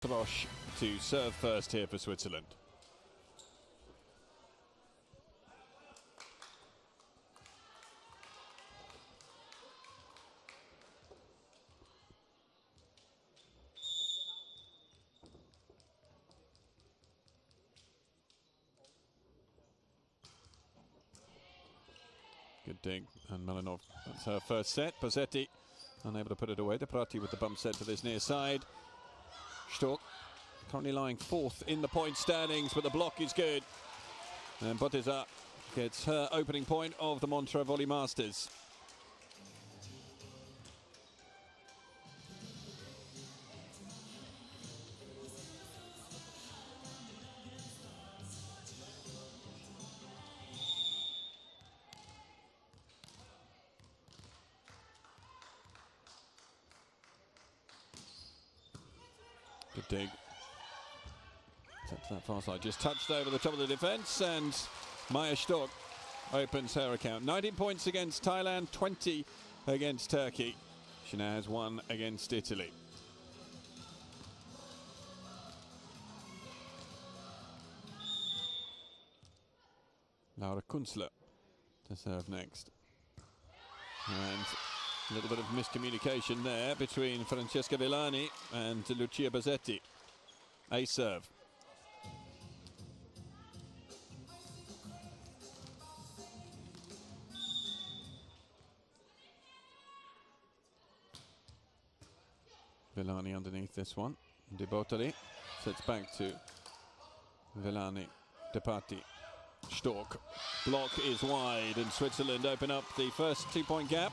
Strosch to serve first here for Switzerland. Good dig, and Malinov, that's her first set. Pozzetti unable to put it away. Deprati with the bump set to this near side. Stork currently lying fourth in the point standings, but the block is good. And Boteza gets her opening point of the Montreux Volley Masters. Good dig. Set to that far side. Just touched over the top of the defence, and Maya Stork opens her account. 19 points against Thailand, 20 against Turkey. She now has 1 against Italy. Laura Kunzler to serve next. And a little bit of miscommunication there between Francesca Villani and Lucia Pozzetti. A serve. Villani underneath this one. De Botoli sets back to Villani. Depati. Stork. Block is wide, and Switzerland open up the first 2-point gap.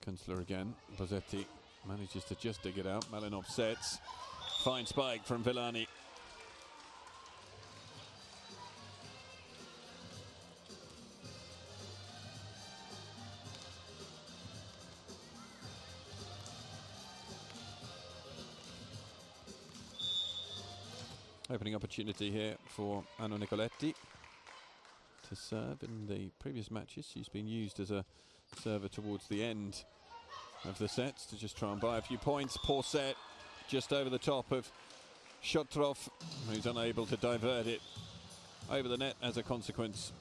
Kunzler again. Pozzetti manages to just dig it out. Malinov sets. Fine spike from Villani. Opening opportunity here for Anna Nicoletti to serve. In the previous matches, she's been used as a server towards the end of the sets to just try and buy a few points. Poor set, just over the top of Shotrov, who's unable to divert it over the net as a consequence.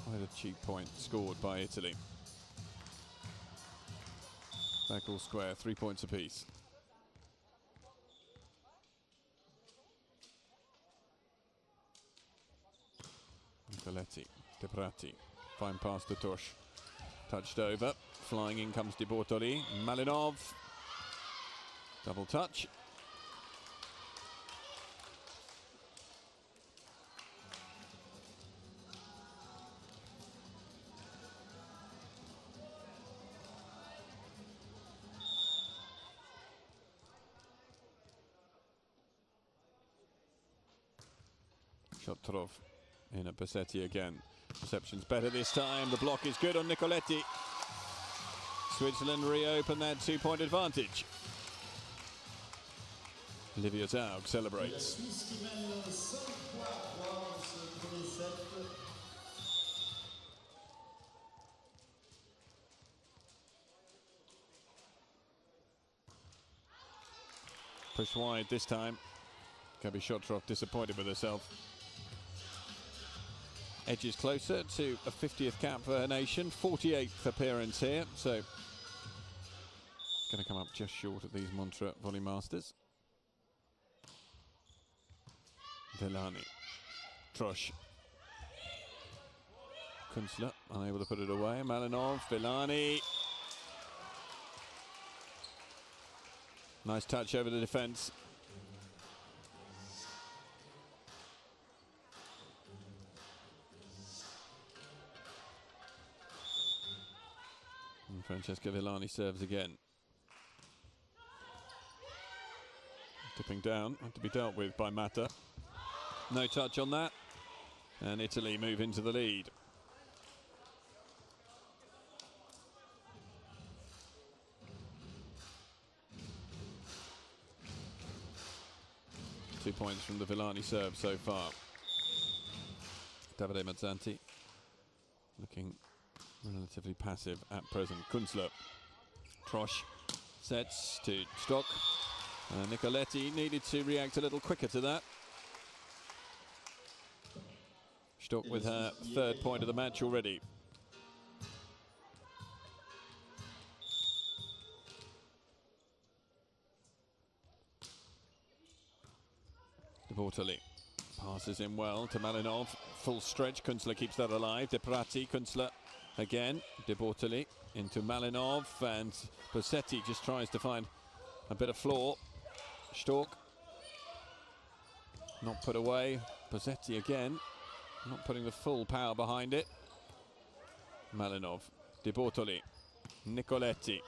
Quite a cheap point scored by Italy. Back all square, 3 points apiece. Nicoletti, Deprati, fine pass to Tosh. Touched over, flying in comes De Bortoli. Malinov, double touch. Shotrov in at Pozzetti again. Reception's better this time. The block is good on Nicoletti. Switzerland reopen that 2-point advantage. Olivia Zaug celebrates. Push wide this time. Gabi Shotrov disappointed with herself. Edges closer to a 50th cap for her nation, 48th appearance here, so going to come up just short of these Montreux Volley Masters. Villani, Trosh, Kunzler unable to put it away. Malinov, Villani. Nice touch over the defence. And Francesca Villani serves again. Tipping down, had to be dealt with by Mata. No touch on that. And Italy move into the lead. Two points from the Villani serve so far. Davide Mazzanti looking relatively passive at present. Kunzler. Trosch sets to Stock. Nicoletti needed to react a little quicker to that. Stock with her third point of the match already. De Bortoli passes in well to Malinov. Full stretch, Kunzler keeps that alive. De Prati, Kunzler again. De Bortoli into Malinov, and Posetti just tries to find a bit of floor. Stork not put away. Posetti again, not putting the full power behind it. Malinov, De Bortoli, Nicoletti,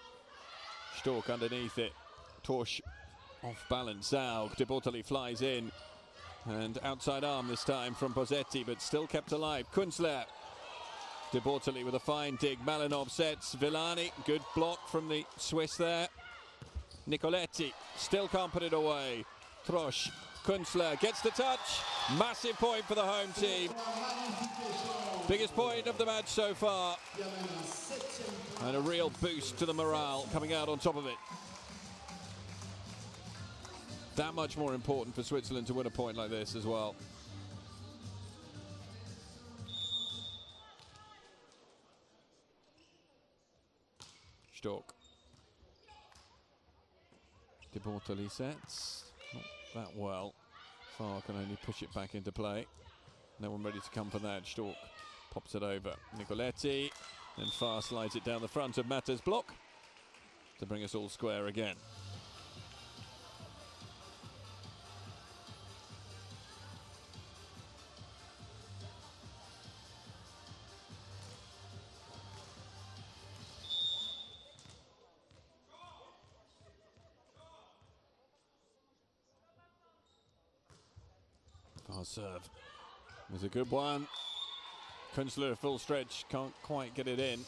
Stork underneath it. Torsch off balance. Zaug, De Bortoli flies in, and outside arm this time from Posetti, but still kept alive. Kunzler. De Bortoli with a fine dig. Malinov sets. Villani, good block from the Swiss there. Nicoletti still can't put it away. Trosch, Kunzler gets the touch. Massive point for the home team. Biggest point of the match so far. And a real boost to the morale coming out on top of it. That much more important for Switzerland to win a point like this as well. Stork. De Bortoli sets. Not that well. Farr can only push it back into play. No one ready to come for that. Stork pops it over. Nicoletti. Then Farr slides it down the front of Mata's block to bring us all square again. Farr serve was a good one. Kunzler full stretch, can't quite get it in.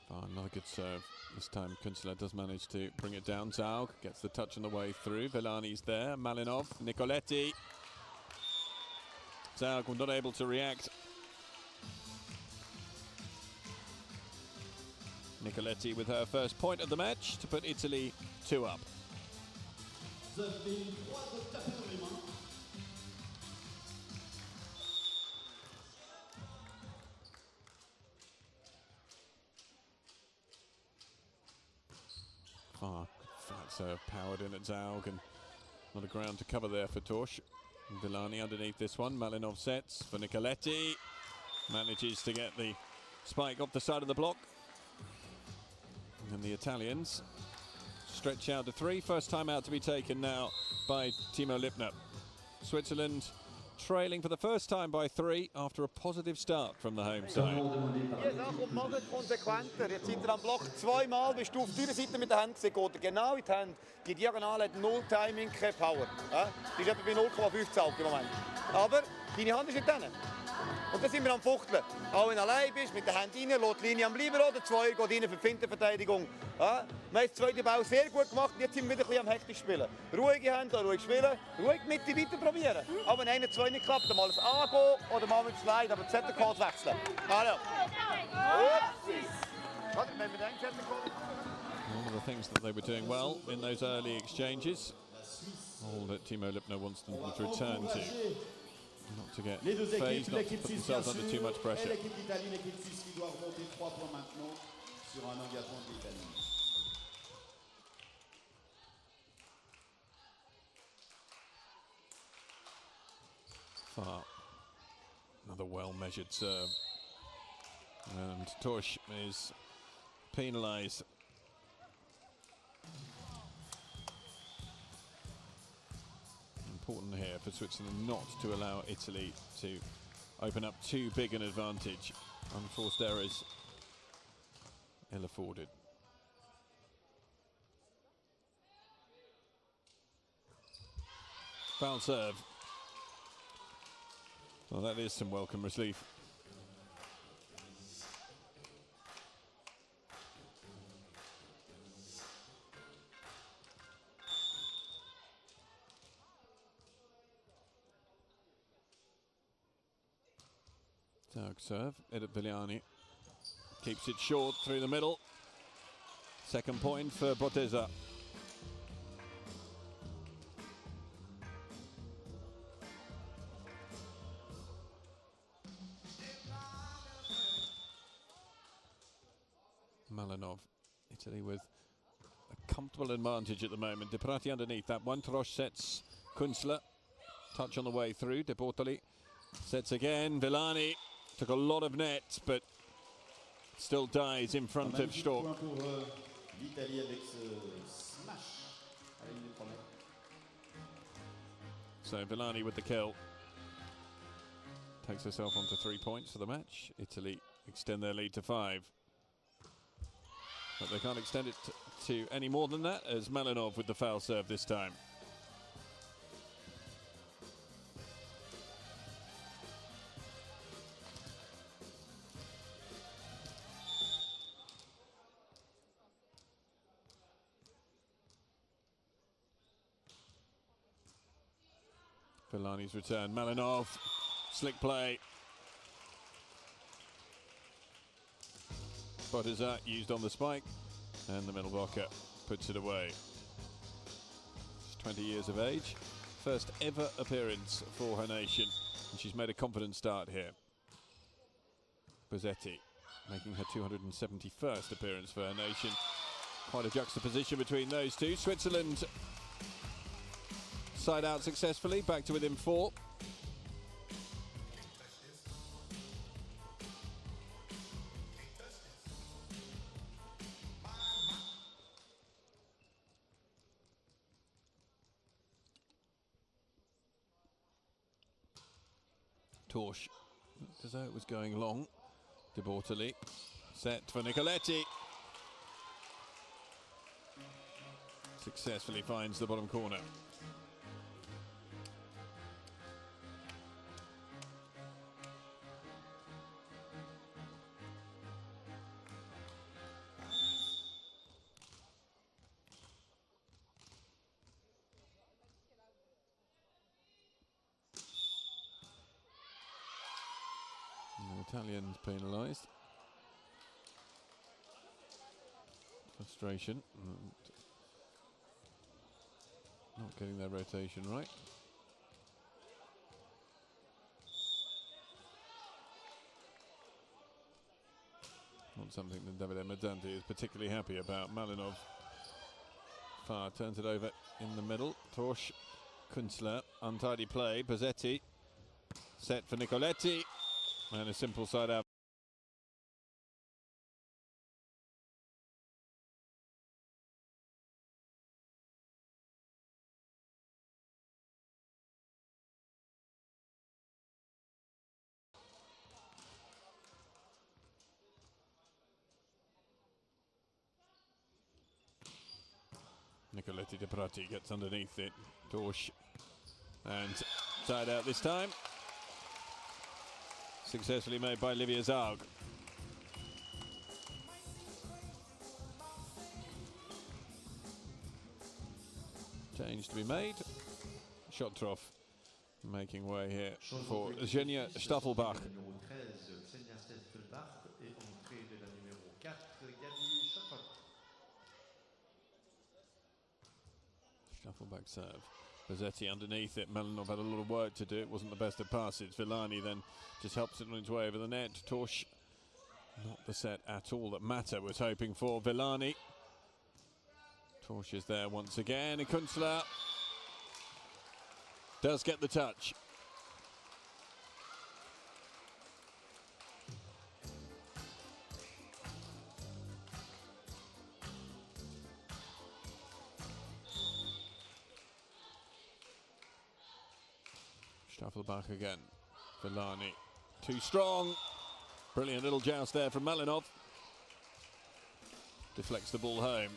Another good serve. This time Kunzler does manage to bring it down. Zaug gets the touch on the way through. Villani's there. Malinov, Nicoletti. Zaug not able to react. Nicoletti with her first point of the match to put Italy 2 up. Flat serve powered in at Zaug, and not a ground to cover there for Torsch. Villani underneath this one. Malinov sets for Nicoletti. Manages to get the spike off the side of the block. And the Italians stretch out to 3. First time out to be taken now by Timo Lippner. Switzerland trailing for the first time by 3 after a positive start from the home side. Hier kommt noch konsequenter. Jetzt seid ihr am Block zweimal, bist du auf deiner Seite mit der Hand gesehen, geht er genau in die Hand. Die Diagonale hat null Timing, keine Power. Die ist etwa bei 0,5 im Moment. Aber deine Hand ist nicht drin. Und dann sind wir am Fuchteln. Auch wenn du allein bist, mit der Hand rein, lässt die Linie am bleiben, oder 2 geht rein für die Fintenverteidigung. Wir haben den zweiten Bau sehr gut gemacht, jetzt sind wir wieder ein bisschen am hektisch spielen. Ruhige Hände, ruhig spielen, ruhig Mitte weiter probieren. Aber wenn 1, 2 nicht klappt, dann mal es angehen oder mal mit Slide, aber die ZK wechseln. Hallo. One of the things that they were doing well in those early exchanges, all that Timo Lippner wants them to return to. Not to get phased, not to put themselves under too much pressure. Farr, another well-measured serve. And Torsch is penalised. Important here for Switzerland not to allow Italy to open up too big an advantage. Unforced errors ill-afforded. Foul serve. Well, that is some welcome relief. Zag serve, Edit Viliani. Keeps it short through the middle. Second point for Boteza. Malinov, Italy with a comfortable advantage at the moment. De Prati underneath that one. Trosh sets Kunzler. Touch on the way through. De Bortoli sets again. Villani took a lot of net, but still dies in front of Stork. So Villani with the kill. Takes herself on to 3 points for the match. Italy extend their lead to 5. But they can't extend it to any more than that, as Malinov with the foul serve this time. Villani's return. Malinov, slick play. Boteza used on the spike, and the middle blocker puts it away. She's 20 years of age, first ever appearance for her nation, and she's made a confident start here. Bozzetti making her 271st appearance for her nation. Quite a juxtaposition between those two. Switzerland side out successfully, back to within 4. Torsch, as though it was going long. De Bortoli, set for Nicoletti. Successfully finds the bottom corner. The Italians penalised. Frustration. Not getting their rotation right. Not something that Davide Mazzanti is particularly happy about. Malinov far turns it over in the middle. Torsch, Kunzler, untidy play. Bozzetti set for Nicoletti. And a simple side out. Nicoletti De Prati gets underneath it. Torsch, and side out this time. Successfully made by Livia Zaug. Change to be made. Schottroff making way here for Zhenya Staffelbach. Staffelbach serve. Bozzetti underneath it. Malinov had a lot of work to do. It wasn't the best of passes. Villani then just helps it on its way over the net. Torsch, not the set at all that Mata was hoping for. Villani. Torsch is there once again. And Kunzler does get the touch. Staffelbach again. Villani, too strong. Brilliant little joust there from Malinov. Deflects the ball home.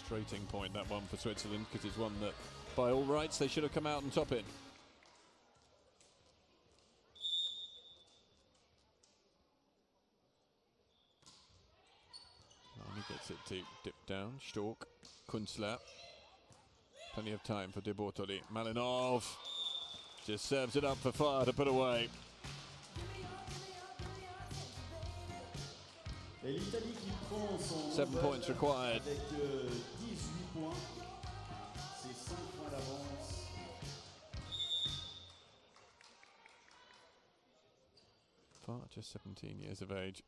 Frustrating point, that one for Switzerland, because it's one that, by all rights, they should have come out and top it. He gets it to dip down. Stork, Kunzler. Plenty of time for De Bortoli. Malinov just serves it up for Fire to put away. 7 points required. Far just 17 years of age.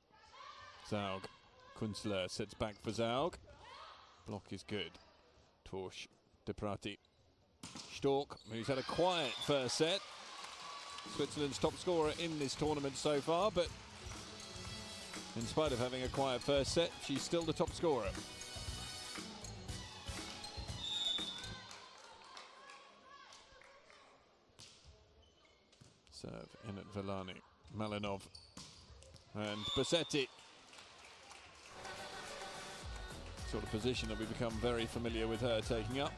Zaug. Kunzler sets back for Zaug. Block is good. Torsch, De Prati. Stork, who's had a quiet first set. Switzerland's top scorer in this tournament so far, but in spite of having a quiet first set, she's still the top scorer. Serve in at Villani. Malinov and Bassetti. Sort of position that we become very familiar with her taking up.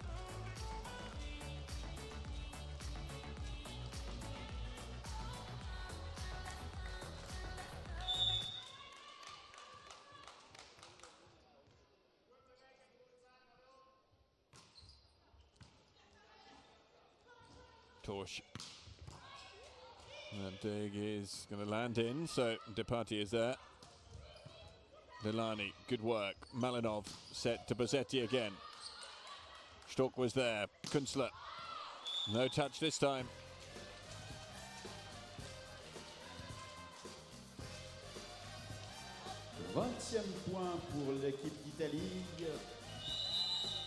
Torsch. That dig is going to land in, so De Prati is there. Villani, good work. Malinov set to Bassetti again. Stork was there. Kunzler, no touch this time.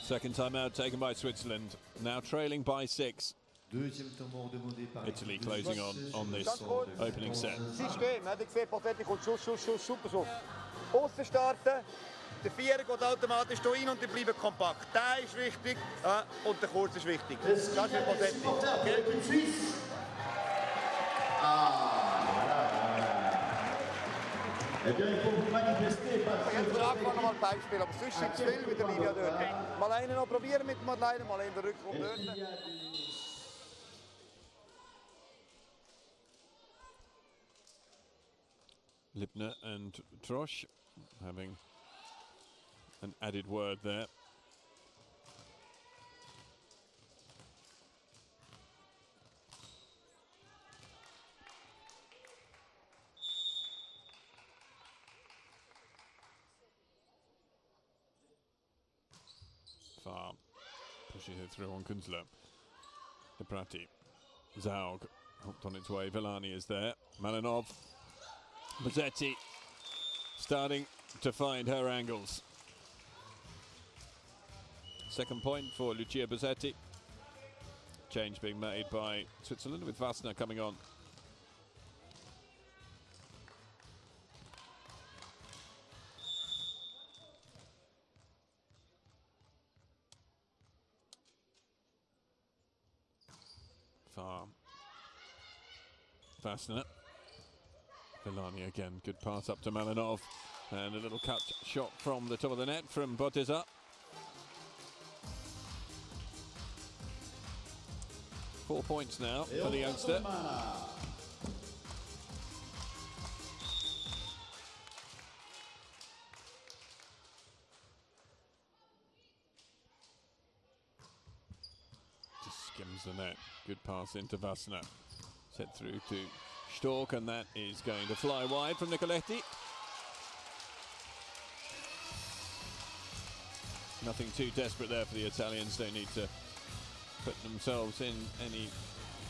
Second time out taken by Switzerland, now trailing by 6. Italy closing on this opening set. System, ihr seht, Bassetti kommt Schuss, super Schuss. Aussen starten, der Vierer geht automatisch hier rein und die bleiben kompakt. Der ist wichtig und der Kurs ist wichtig. Das ist für Bassetti. Okay? Ich sage noch mal ein Beispiel, aber sonst ist es viel mit der Linie dort. Mal einen noch probieren mit Madeleine, mal in der Rückraum dort. Lipner and Trosch having an added word there. Far pushes it through on Kunzler. De Prati. Zaug hooked on its way. Villani is there. Malinov. Bassetti starting to find her angles. Second point for Lucia Bassetti. Change being made by Switzerland with Wassner coming on. Far. Wassner. Villani again, good pass up to Malinov, and a little cut shot from the top of the net from Boteza. Four points now for the youngster. Just skims the net, good pass into Wassner, set through to Stork, and that is going to fly wide from Nicoletti. Nothing too desperate there for the Italians. They need to put themselves in any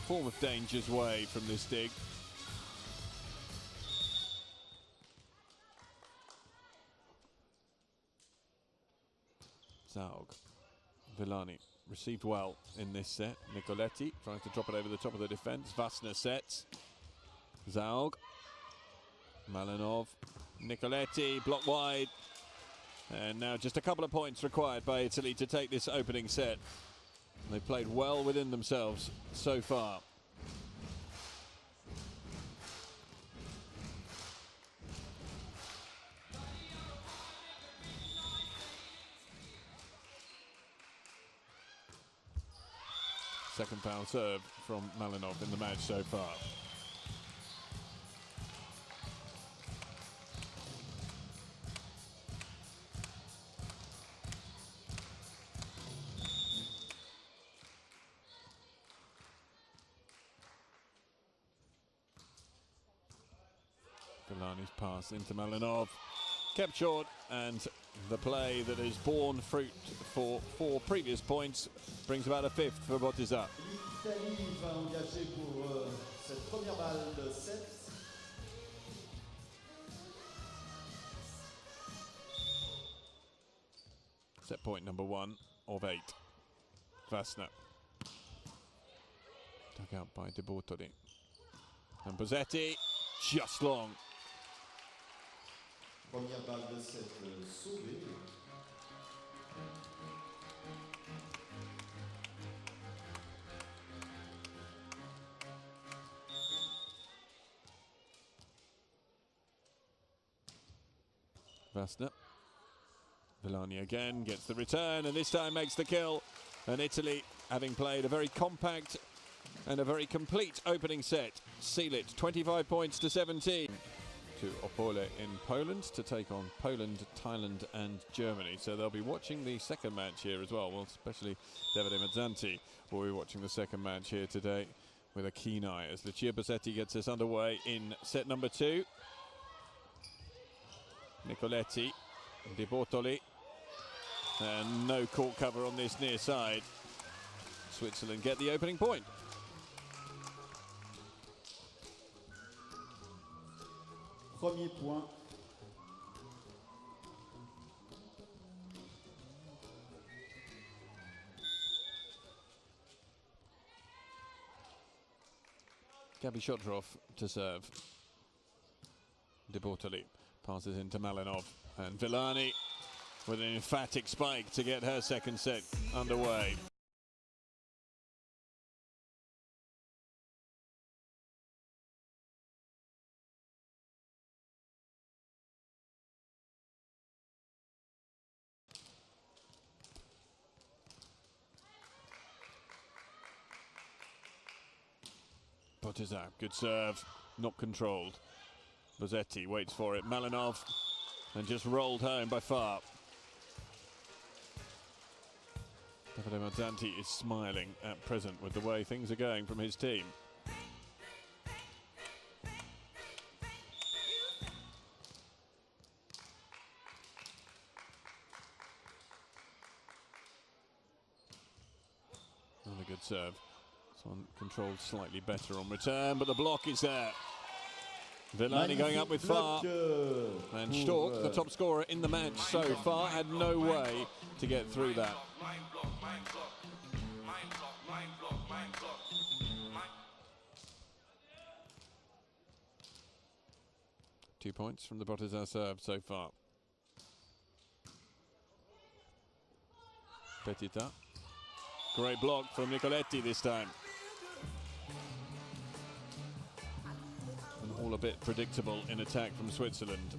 form of danger's way from this dig. Zaug. Villani received well in this set. Nicoletti trying to drop it over the top of the defence. Wassner sets. Zaug, Malinov, Nicoletti, blocked wide. And now just a couple of points required by Italy to take this opening set. They've played well within themselves so far. second foul serve from Malinov in the match so far. Villani's pass into Malinov, kept short, and the play that has borne fruit for 4 previous points brings about a 5th for Bottiza. L'Italie va engager pour cette première balle de 7. Set point number 1 of 8. Vasna. Dug out by De Bortoli. And Bozzetti, just long. Première balle de 7 sauvée. Vasna. Villani again gets the return and this time makes the kill. And Italy, having played a very compact and a very complete opening set, seal it 25 points to 17. To Opole in Poland to take on Poland, Thailand and Germany. So they'll be watching the second match here as well especially Davide Mazzanti will be watching the second match here today with a keen eye as Lucia Bozzetti gets us underway in set number 2. Nicoletti, De Bortoli, and no court cover on this near side. Switzerland get the opening point. Premier point. Gabi Shotrov to serve. De Bortoli passes into Malinov and Villani with an emphatic spike to get her second set underway. Bottiza, good serve, not controlled. Bozzetti waits for it, Malinov, and just rolled home by far. Davide Mazzanti is smiling at present with the way things are going from his team. Another good serve. This one controlled slightly better on return, but the block is there. Villani going up with Far, and Stork, the top scorer in the match so far, had no way to get through that. Two points from the Bottiza serve so far. Petita. Great block from Nicoletti this time. And all a bit predictable in attack from Switzerland.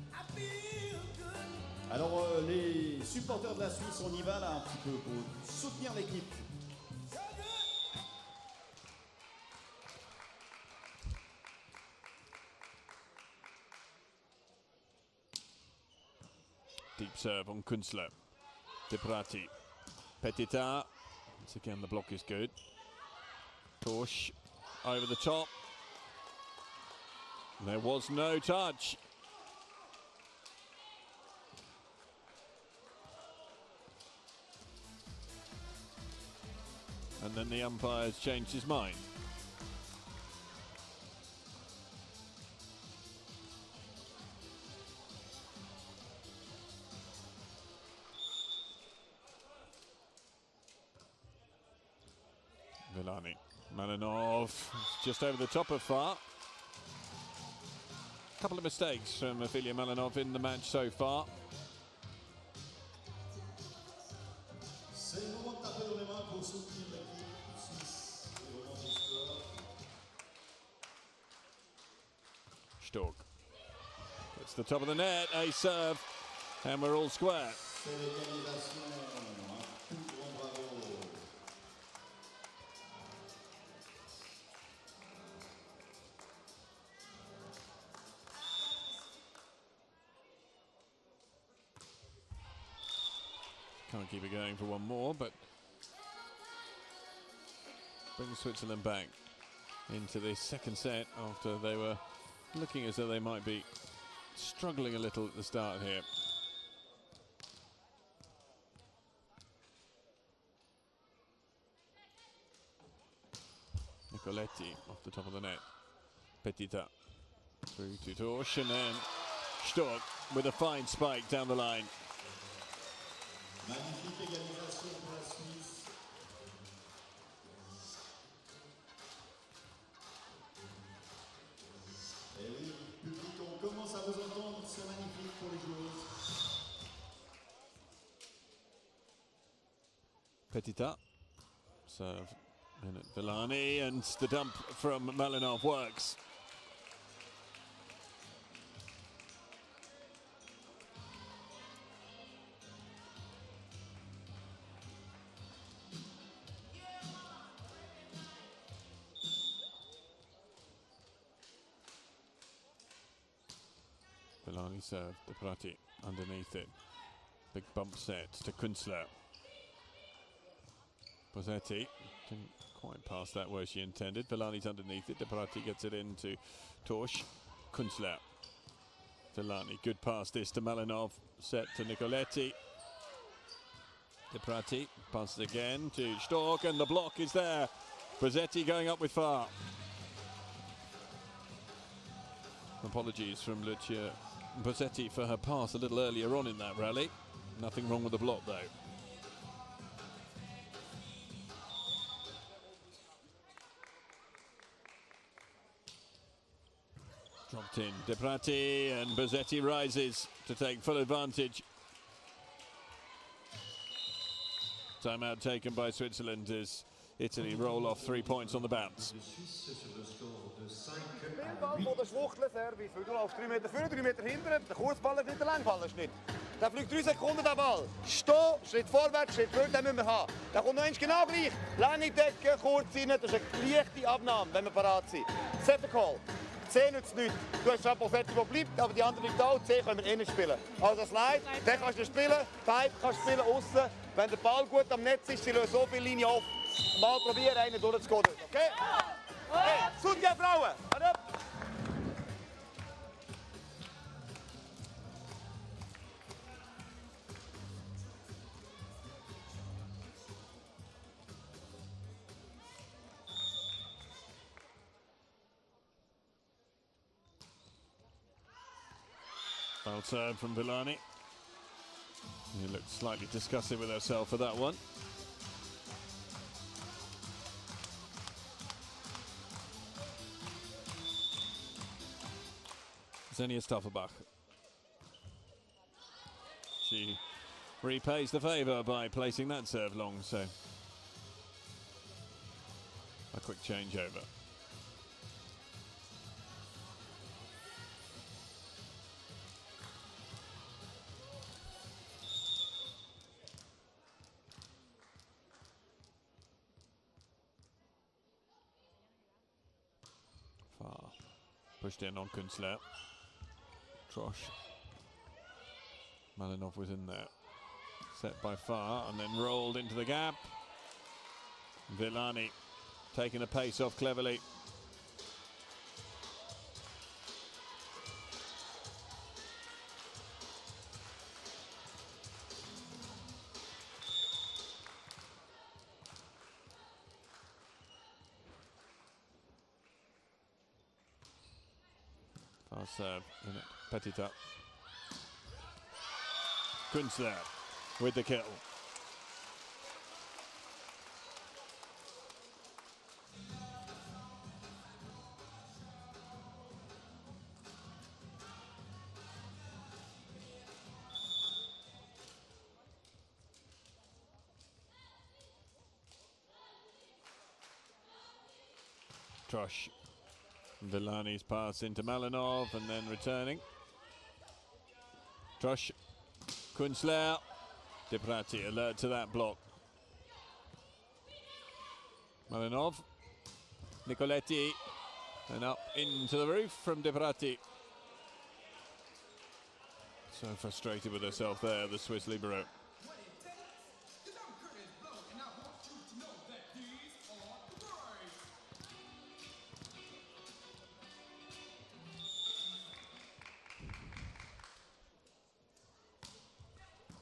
Alors les supporters de la Suisse, on y va là un petit peu pour soutenir l'équipe. Deep serve on Kunzler. Deprati. Petita. Once again, the block is good. Torsch over the top. There was no touch. And then the umpire's changed his mind. Villani. Malinov just over the top of Far. A couple of mistakes from Ophelia Malinov in the match so far. Stork. It's the top of the net, a serve, and we're all square. keep it going for one more, but brings Switzerland back into the second set after they were looking as though they might be struggling a little at the start here. Nicoletti off the top of the net. Petita through to Torsch, and then Stork with a fine spike down the line. Magnifique égalisation pour la Suisse. Et oui, public, on commence à vous entendre, c'est magnifique pour les joueuses. Petita serve in at Villani, and the dump from Malinov works. Villani serve, De Prati underneath it. Big bump set to Kunzler. Posetti didn't quite pass that where she intended. Villani's underneath it. De Prati gets it into Torsch. Kunzler. Villani, good pass this to Malinov. Set to Nicoletti. De Prati passes again to Stork, and the block is there. Posetti going up with Farr. Apologies from Lucia Posetti for her pass a little earlier on in that rally. Nothing wrong with the block though. Dropped in, De Prati, and Posetti rises to take full advantage. Timeout taken by Switzerland as Italy roll off 3 points on the bounce. Spielball von der Schwuchtelservice. Du laufst 3 Meter vorne, 3 Meter hinten. Der Kurzball ist nicht, der Langball ist nicht. Der fliegt 3 Sekunden, der Ball. Stehen, Schritt vorwärts, Schritt vorwärts, den müssen wir haben. Der kommt noch eins genau gleich. Lange Decke, kurz rein, das ist eine leichte Abnahme, wenn wir parat sind. Set Call. 10 nützt nichts. Du hast zwar Posetti, der bleibt, aber die andere liegt auch. 10 können wir innen spielen. Also Slide, den kannst du spielen, Pipe kannst du spielen, außen. Wenn der Ball gut am Netz ist, sie lösen so viele Linien auf. Mal probieren, einen durchzugehen. Okay? Hey, Soutien, Frauen! Allez! Well served from Villani. She looked slightly disgusted with herself for that one. Xenia Staffelbach. She repays the favour by placing that serve long, so a quick changeover. Far pushed in on Kunzler. Trosh. Malinov was in there. Set by Farr and then rolled into the gap. Villani taking the pace off cleverly. Farr serve in it. Petita. Kunzler with the kill. Trosh. Villani's pass into Malinov and then returning. Trosh. Kunzler. De Prati alert to that block. Malinov. Nicoletti. And up into the roof from De Prati. So frustrated with herself there, the Swiss libero.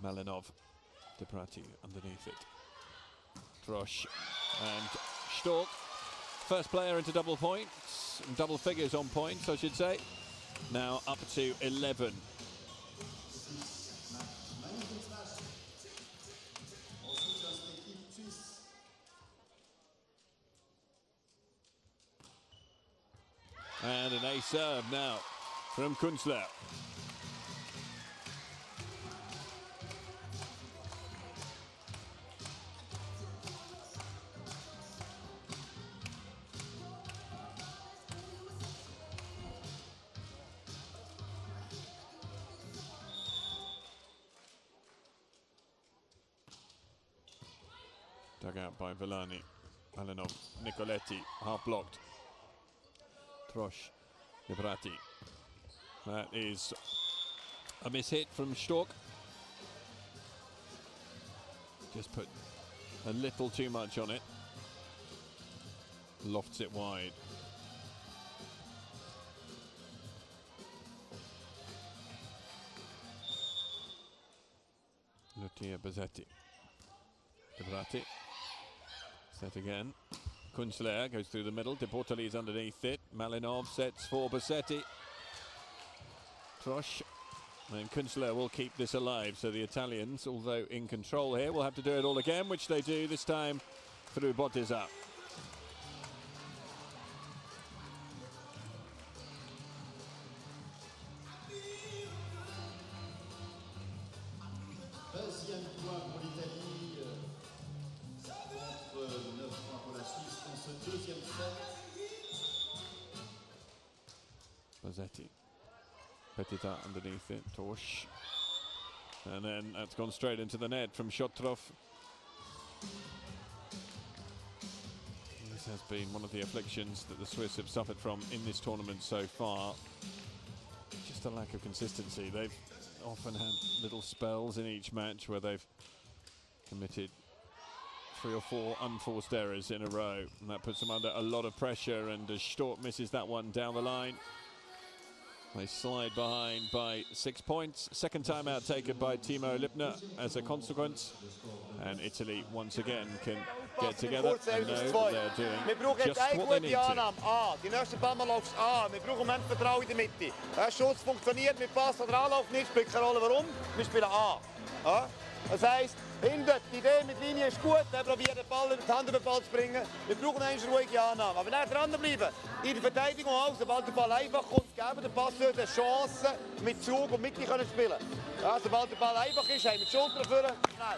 Malinov, Debrati underneath it. Trosh and Stork. First player into double points, double figures on points, I should say. Now up to 11. And an ace serve now from Kunstler. Dug out by Villani. Malinov, Nicoletti, half blocked. Trosh, Debrati. That is a mishit from Stork. Just put a little too much on it. Lofts it wide. Lutia Bazzetti. Debrati. Set again. Kunstler goes through the middle. De Bortoli is underneath it. Malinov sets for Bassetti. Trosh. And Kunstler will keep this alive. So the Italians, although in control here, will have to do it all again, which they do this time through Bottiza. Deuxième point pour l'Italie. 9 points pour la Suisse dans ce deuxième set. Bazzetti. Petita underneath it. Torsch. And then that's gone straight into the net from Shotrov. This has been one of the afflictions that the Swiss have suffered from in this tournament so far. Just a lack of consistency. They've often had little spells in each match where they've committed 3 or 4 unforced errors in a row, and that puts them under a lot of pressure, and as Stork misses that one down the line, they slide behind by 6 points. Second timeout taken by Timo Lipner as a consequence, and Italy once again can get together and know that they're doing just what they need to. Die nächste Ball mal aufs A. Wir brauchen Moment Vertrauen in der Mitte. Der Schuss funktioniert, mit Pass oder Anlauf nicht, spielt keine Rolle warum. Wir spielen A. Ja? Das heisst, hinten, die Idee mit Linie ist gut, wir probieren den Ball in die Hand über den Ball zu bringen. Wir brauchen eine ruhige Annahme. Aber dann dranbleiben, in der Verteidigung auch, sobald der Ball einfach kommt, geben der Pass eine Chance, mit Zug und Mitte können spielen. Ja, sobald der Ball einfach ist, haben wir die Schulter führen. Nein.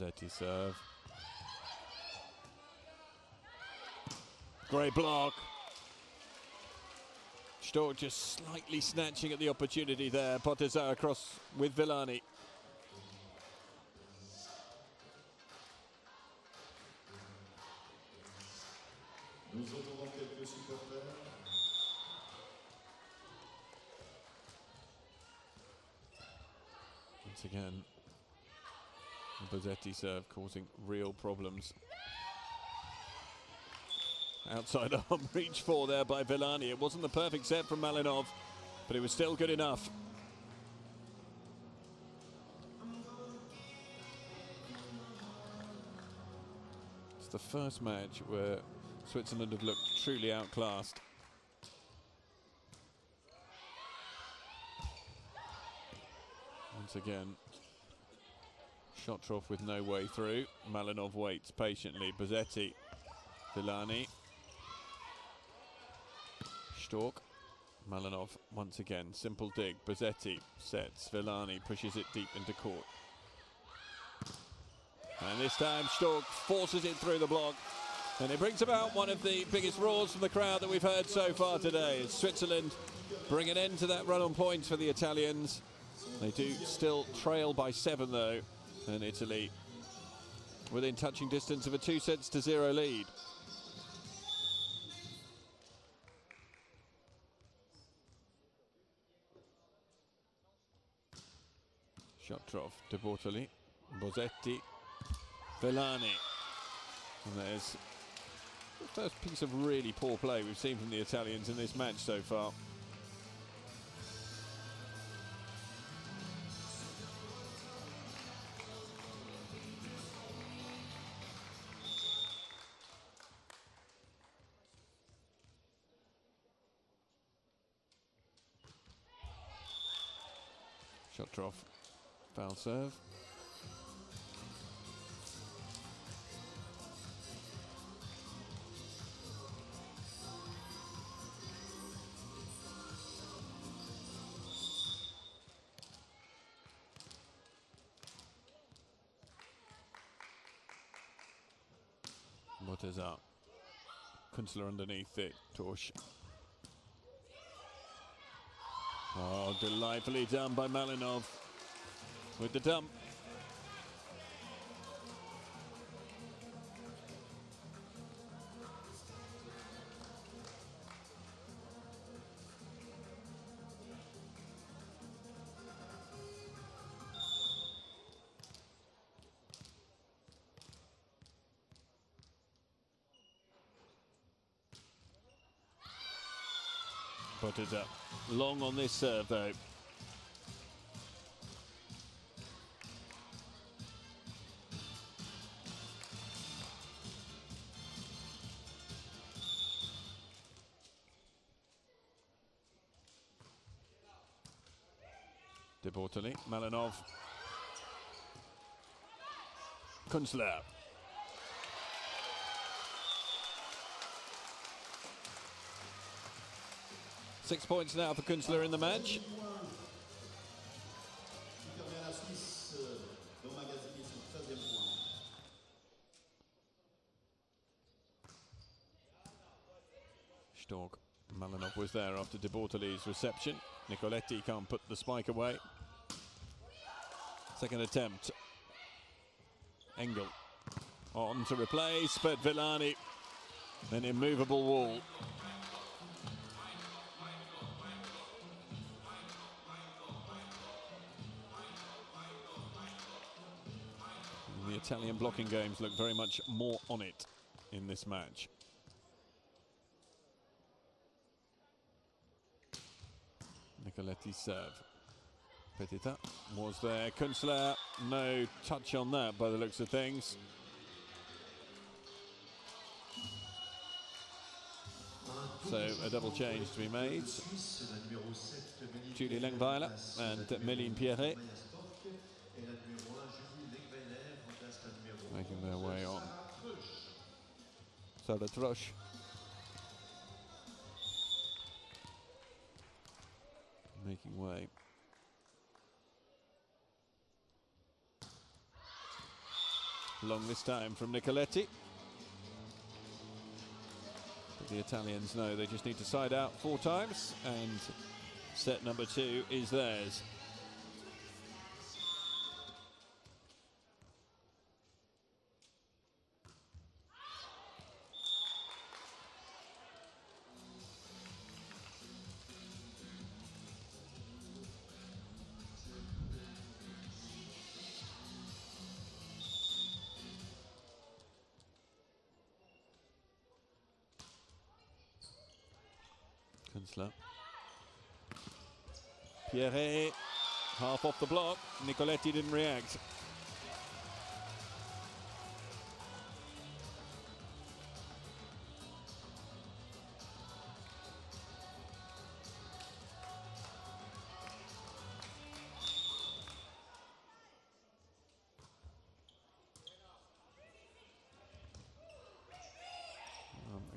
Bazzetti serve. Great block. Stork just slightly snatching at the opportunity there. Bottiza across with Villani. Nous entendons quelques supporters. Once again, the Bazzetti serve causing real problems. Outside arm reach for there by Villani. It wasn't the perfect set from Malinov, but it was still good enough. It's the first match where Switzerland have looked truly outclassed. Once again, Shotrov with no way through. Malinov waits patiently. Bazzetti, Villani, Stork, Malinov once again. Simple dig. Bazzetti sets. Villani pushes it deep into court. And this time Stork forces it through the block. And it brings about one of the biggest roars from the crowd that we've heard so far today. As Switzerland bring an end to that run on points for the Italians. They do still trail by 7 though. And Italy within touching distance of a 2-0 lead. Shotrov, De Bortoli, Bosetti, Villani. And there's the first piece of really poor play we've seen from the Italians in this match so far. Shotrov, foul serve. What is up? Kunstler underneath it, Torsch. Oh, delightfully done by Malinov with the dump. Put it up. Long on this serve though. De Bortoli, Malinov, Kunstler. 6 points now for Kunstler in the match. Stork, Malinov was there after De Bortoli's reception. Nicoletti can't put the spike away. Second attempt. Engel on to replace, but Villani, an immovable wall. The Italian blocking games look very much more on it in this match. Nicoletti's serve. Petita was there. Kunstler, no touch on that by the looks of things. So a double change to be made. Julie Lengweiler and Méline Pierret making their way on. Salatrosh. Making way. Long this time from Nicoletti. But the Italians know they just need to side out 4 times and set number 2 is theirs. Kunstler. Pierret, half off the block. Nicoletti didn't react.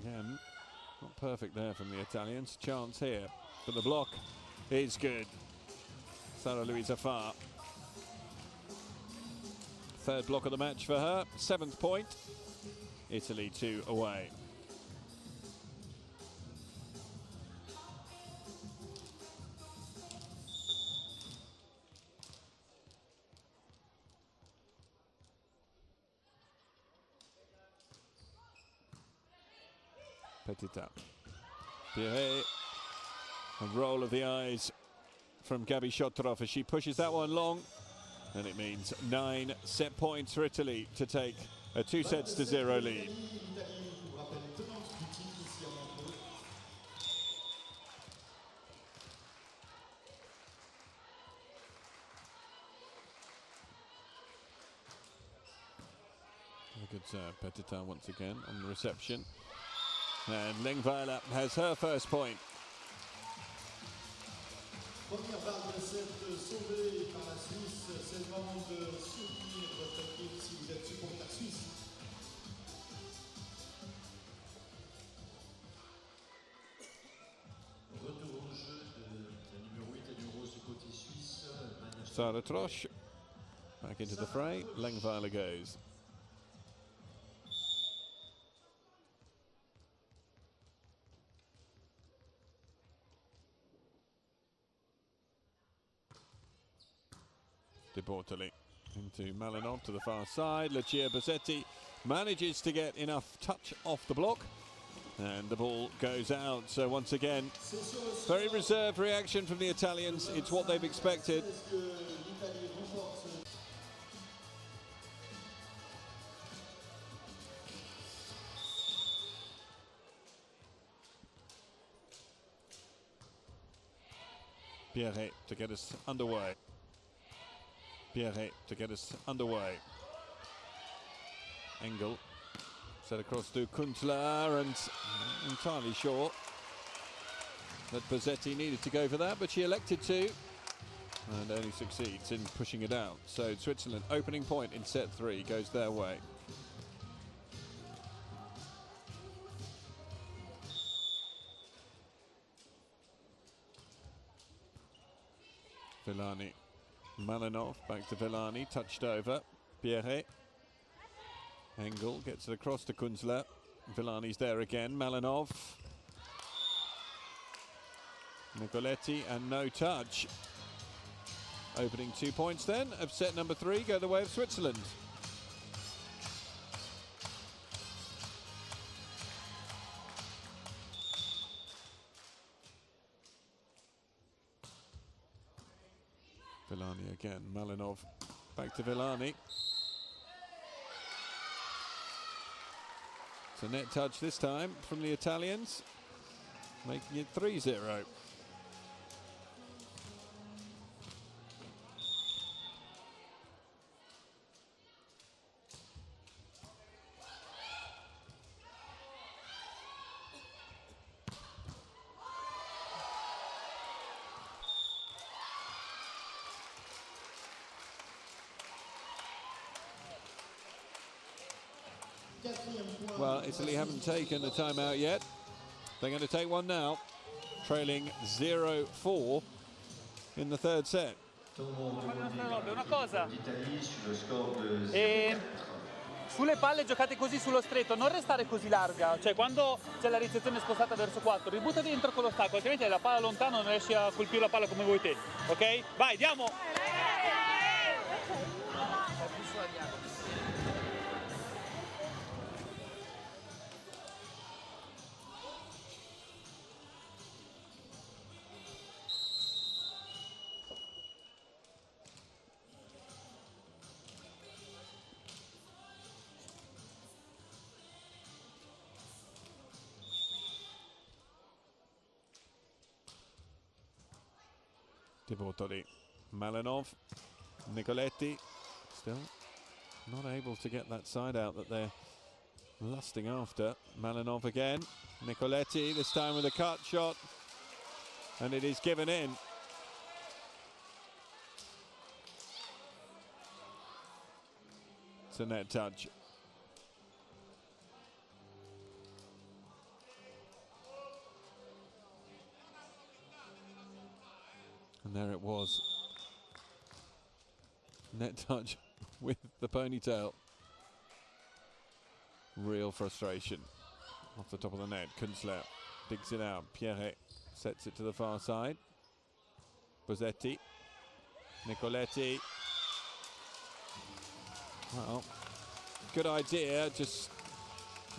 Again, not perfect there from the Italians. Chance here, but the block is good. Sara Louisa Farr. 3rd block of the match for her. 7th point. Italy 2 away. Petita. Pierret. A roll of the eyes from Gabi Shotrov as she pushes that one long. And it means 9 set points for Italy to take a 2-0 lead. A good serve, Petitin once again on the reception. And Lengweiler has her first point. Première balle de cette sauvée par la Suisse, c'est le moment de soutenir votre équipe si vous êtes supporter suisse. Retour au jeu de numéro 8 et numéro 11 du côté suisse. Sarah Trosch back into the fray. Lengweiler goes. De Bortoli into Malinov to the far side. Lucia Bossetti manages to get enough touch off the block, and the ball goes out. So once again, very reserved reaction from the Italians. It's what they've expected. Pierre to get us underway. Pierre to get us underway. Engel set across to Kunzler, and entirely sure that Bossetti needed to go for that, but she elected to, and only succeeds in pushing it out. So Switzerland opening point in set 3 goes their way. Villani. Malinov back to Villani, touched over. Pierre. Engel gets it across to Kunzler. Villani's there again. Malinov. Nicoletti, and no touch. Opening 2 points then of set number 3 go the way of Switzerland. Villani again, Malinov back to Villani. It's a net touch this time from the Italians, making it 3-0. Well, Italy haven't taken a timeout yet. They're going to take one now, trailing 0-4 in the third set. Una cosa, sulle palle giocate così sullo stretto, non restare così larga, cioè quando c'è la ricezione spostata verso 4, ributta dentro con l'ostacolo, altrimenti la palla lontano non riesci a colpire la palla come vuoi te, ok? Vai, diamo! De Bortoli, Malinov, Nicoletti, still not able to get that side out that they're lusting after. Malinov again, Nicoletti, this time with a cut shot, and it is given in. It's a net touch. And there it was. Net touch with the ponytail. Real frustration. Off the top of the net, Kunzler digs it out. Pierre sets it to the far side. Bossetti. Nicoletti. Well, good idea, just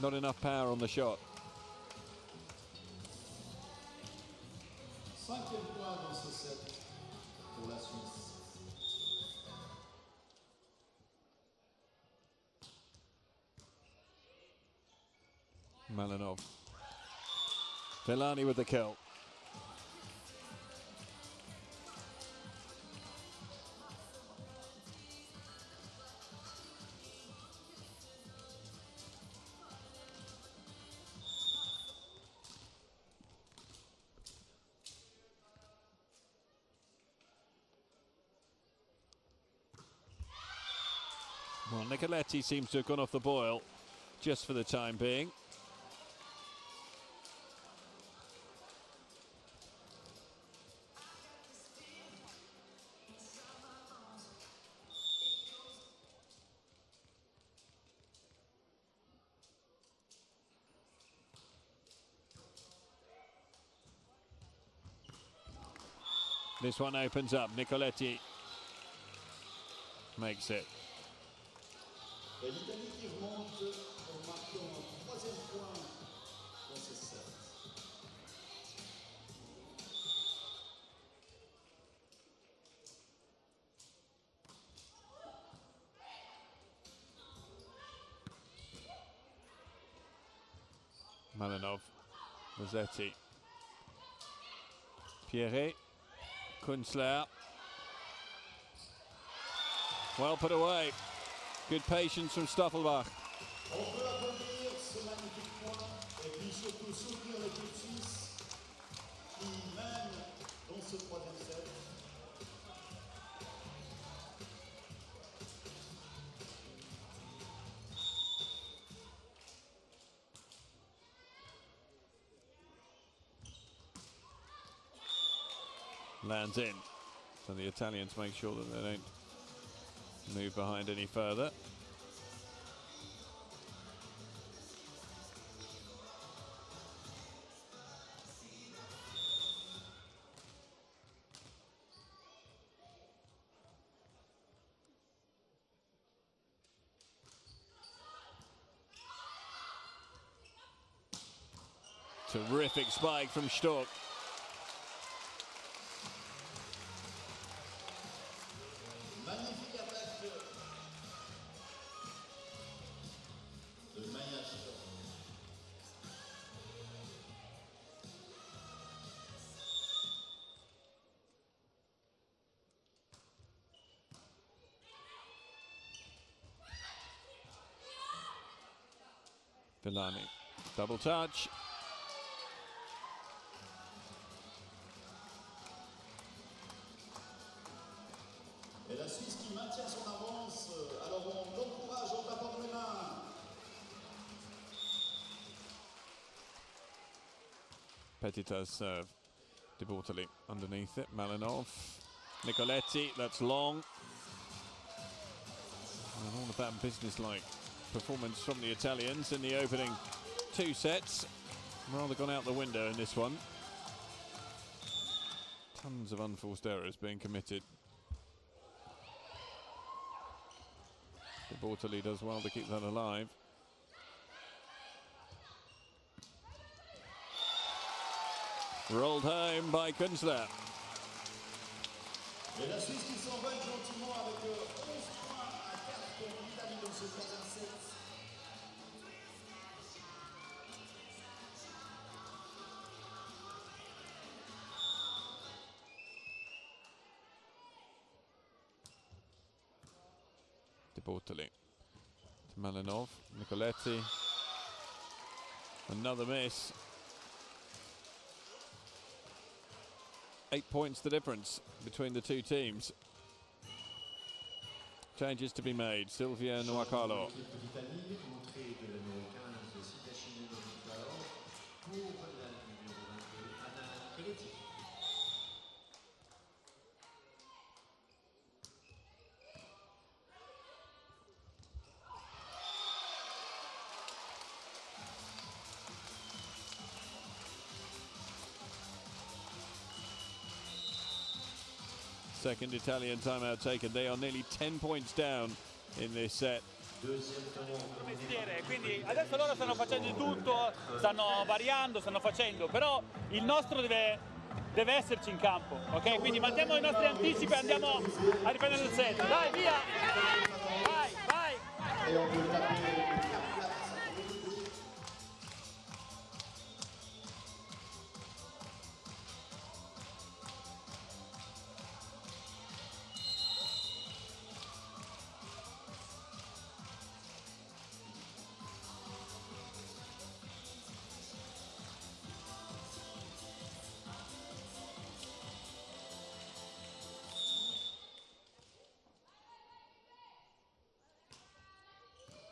not enough power on the shot. Malinov. Villani with the kill. Well, Nicoletti seems to have gone off the boil just for the time being. This one opens up. Nicoletti makes it. Et l'Italie qui remonte en marquant un troisième point dans ce set. Malinov, Rossetti, Pierre, Kunzler. Well put away. Good patience from Stoffelbach. On peut applaudir ce magnifique point et puis surtout soutenir l'équipe suisse qui mène dans ce troisième set. Lands in. So the Italians make sure that they don't move behind any further. Terrific spike from Stork. Magnifique attaque de Maya Stork. Villani, double touch. Et la Suisse qui maintient son avance, alors on l'encourage en tapant les mains. Petita's serve. De Bortoli underneath it. Malinov. Nicoletti, that's long. And all of that business-like performance from the Italians in the opening two sets. Rather gone out the window in this one. Tons of unforced errors being committed. De Bortoli does well to keep that alive. Rolled home by Kunzler. Et la Suisse qui s'envole gentiment avec 11 points à 4 pour l'Italie dans ce troisième set. De Bortoli to Malinov, Nicoletti. Another miss. 8 points the difference between the two teams. Changes to be made. Silvia Nuacalo. L'Italie, Montreux de la numéro 15, Sitachine de Montreux, pour la numéro 22, Anna Nicoletti. Second Italian timeout taken. They are nearly 10 points down in this set. Quindi adesso loro stanno facendo di tutto, stanno variando, stanno facendo, però il nostro deve esserci in campo, ok? Quindi manteniamo i nostri anticipi e andiamo a riprendere il set. Dai, via! Vai, vai! Et on peut taper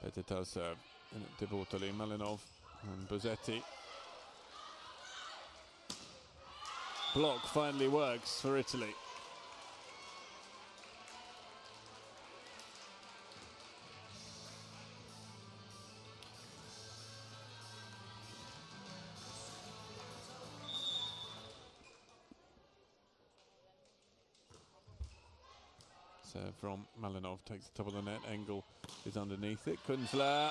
Petit's serve. De Bortoli, Malinov, and Bozzetti. Block finally works for Italy. Serve from Malinov, takes the top of the net. Engel is underneath it. Kunzler.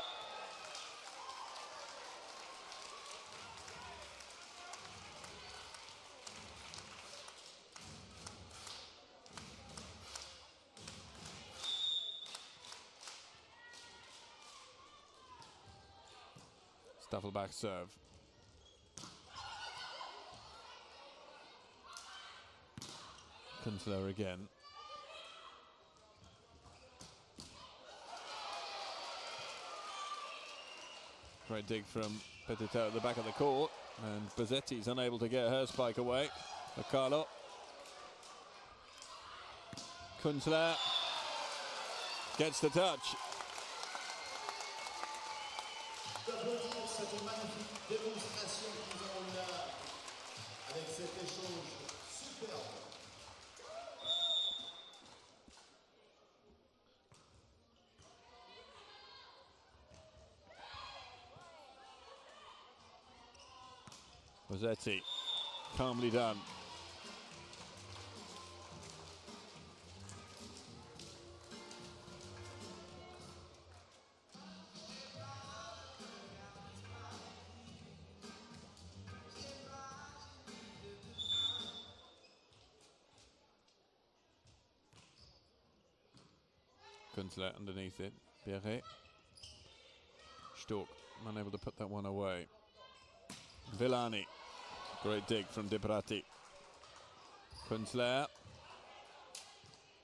Staffelbach serve. Kunzler again. Great dig from Petit at the back of the court, and Bozzetti's unable to get her spike away. Carlo. Kunzler gets the touch. Cette magnifique démonstration qu'ils ont eu là avec cet échange superbe. Bozzetti, calmly done. Kunzler underneath it. Pierre. Stork, unable to put that one away. Villani. Great dig from De Prati. Kunzler.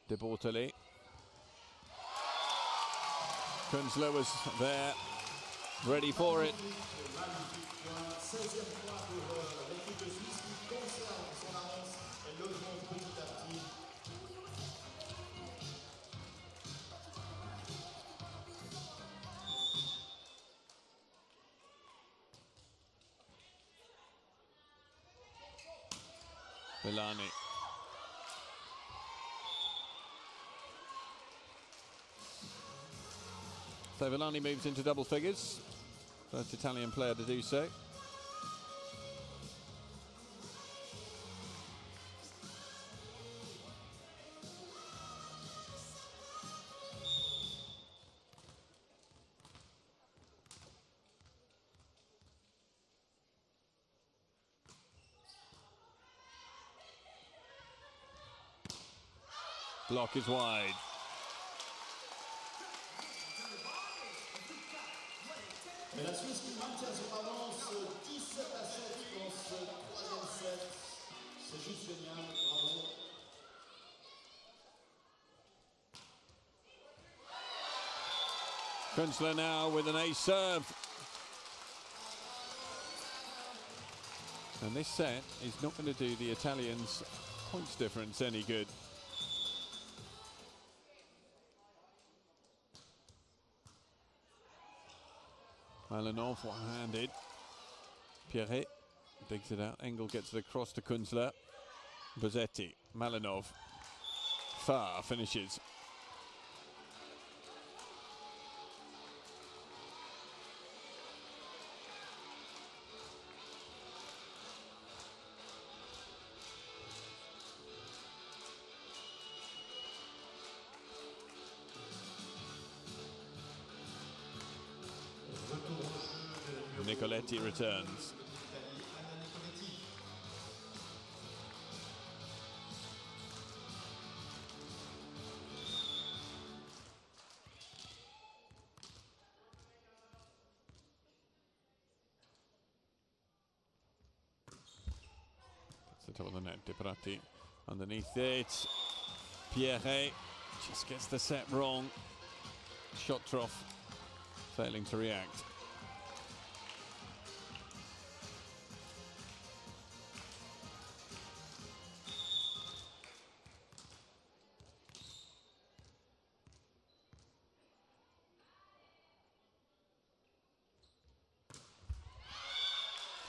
De Bortoli. Kunzler was there, ready for it. 16e point pour l'équipe de Suisse qui conserve son avance et l'augmente petit à petit. Villani. So Villani moves into double figures. First Italian player to do so. Block is wide. Mais la Suisse qui maintient son avance 17 à 7 dans ce troisième set. C'est juste génial, bravo. Kunzler now with an ace serve. And this set is not going to do the Italians' points difference any good. Malinov one-handed. Pierre digs it out. Engel gets it across to Kunzler. Bozzetti. Malinov. Far finishes. Nicoletti returns. That's the top of the net. De Prati underneath it. Pierre just gets the set wrong. Shot trough failing to react.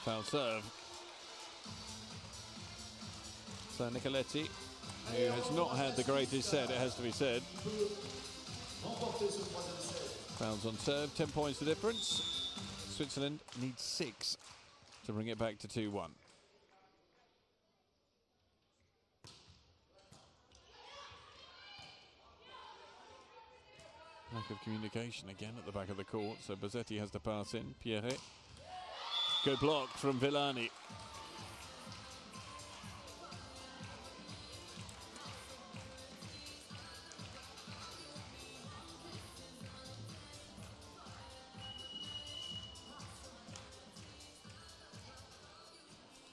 Foul serve. So Nicoletti, who has not had the greatest set, it has to be said. Fouls on serve, 10 points the difference. Switzerland needs 6 to bring it back to 2-1. Lack of communication again at the back of the court, so Bozzetti has to pass in. Pierre. Good block from Villani.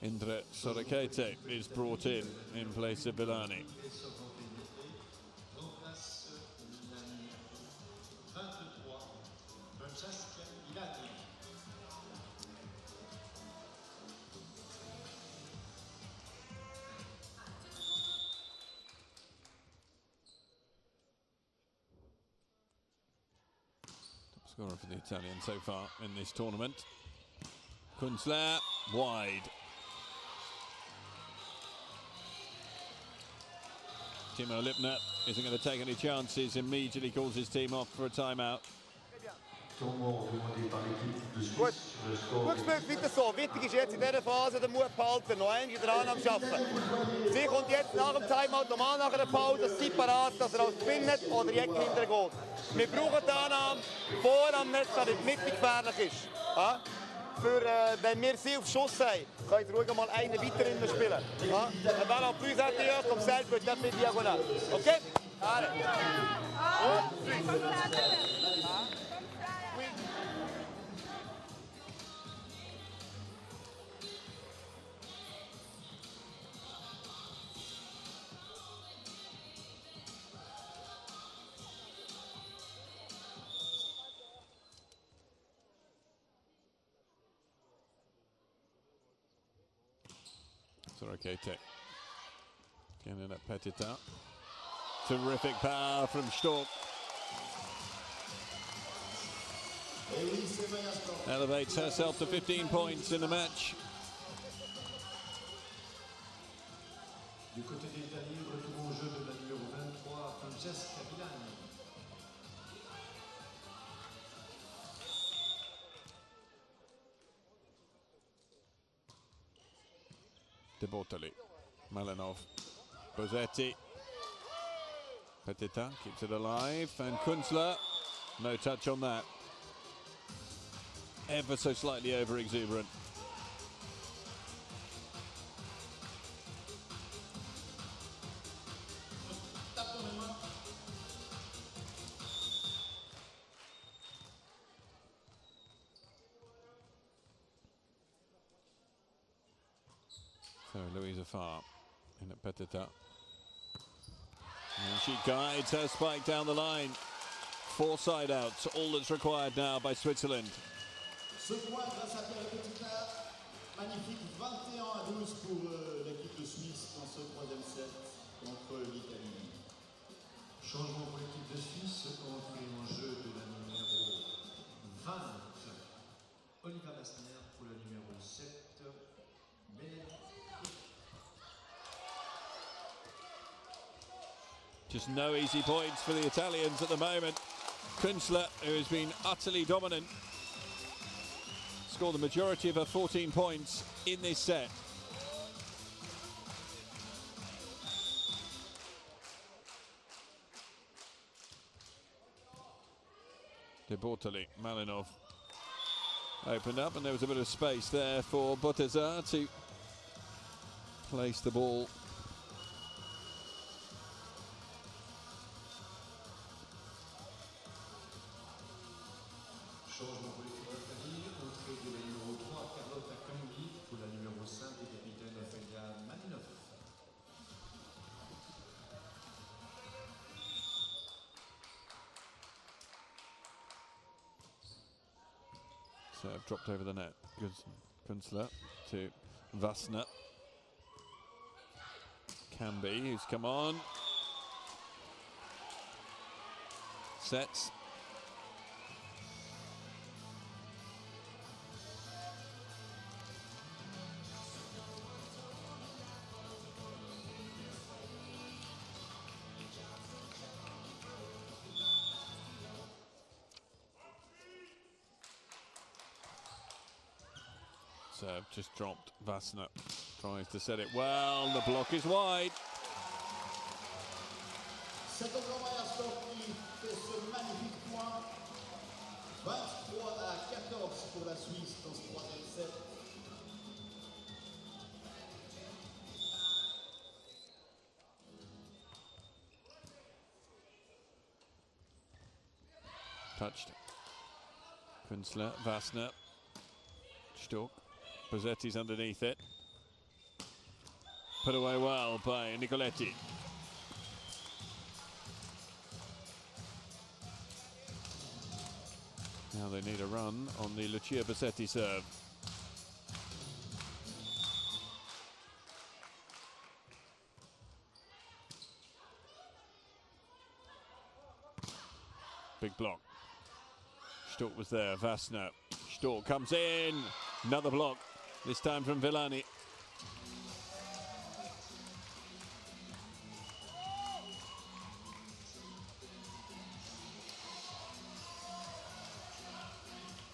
Indra Sorakete is brought in place of Villani. Top scorer for the Italian so far in this tournament. Kunzler wide. Timo Lipner isn't going to take any chances, immediately calls his team off for a timeout. Gut, gut gespielt, weiter so. Wichtig ist jetzt in dieser Phase den Mut behalten, noch einmal der Annahme schaffen. Sie kommt jetzt nach dem Timeout normal nach einer Pause, separat, dass er als Gewinn hat oder die Ecke hinterher geht. Wir brauchen die Annahme vor am Netz, dass die Mitte gefährlich ist. Ja? Für, wenn wir sie auf Schuss haben, können Sie ruhig mal einen weiter spielen. Ja? Un ballon plus intérieur, comme ça, elle peut taper diagonal. OK? Allez. Sorakete getting at Petita. Terrific power from Stork. Elevates herself to 15 points in the match. Du côté des Italiens, retour au jeu de la numéro 23, Francesca Villani. De Bortoli, Malinov, Bozzetti, Petita keeps it alive, and Kunzler, no touch on that. Ever so slightly over exuberant. So Louisa Farr in at Petita. And she guides her spike down the line. 4 side outs, all that's required now by Switzerland. Ce point grâce à Pierre Petita, magnifique 21-12 pour l'équipe de Suisse dans ce troisième set contre l'Italie. Changement pour l'équipe de Suisse, entrée en jeu de la numéro 20, Oliver Lassner pour le numéro 7, Mélanie. Just no easy points for the Italians at the moment. Kunzler, who has been utterly dominant, scored the majority of her 14 points in this set. De Bortoli, Malinov opened up, and there was a bit of space there for Botezar to place the ball. Changement pour l'équipe d'Italie, entrée de la numéro 3, Carlotta Cambi pour la numéro 5 et capitaine Ophelia Malinov. Serve dropped over the net. Kunzler to Vassner. Camby, who's come on. Sets. Serve just dropped. Vassner tries to set it well. The block is wide. Cet Obermeier sportif fait ce magnifique point. 23-14 pour la Suisse dans ce troisième set. Touched. Künstler, Vassner, Stork. Bozzetti's underneath it. Put away well by Nicoletti. Now they need a run on the Lucia Bozzetti serve. Big block. Stork was there, Vassner. Stork comes in. Another block, this time from Villani.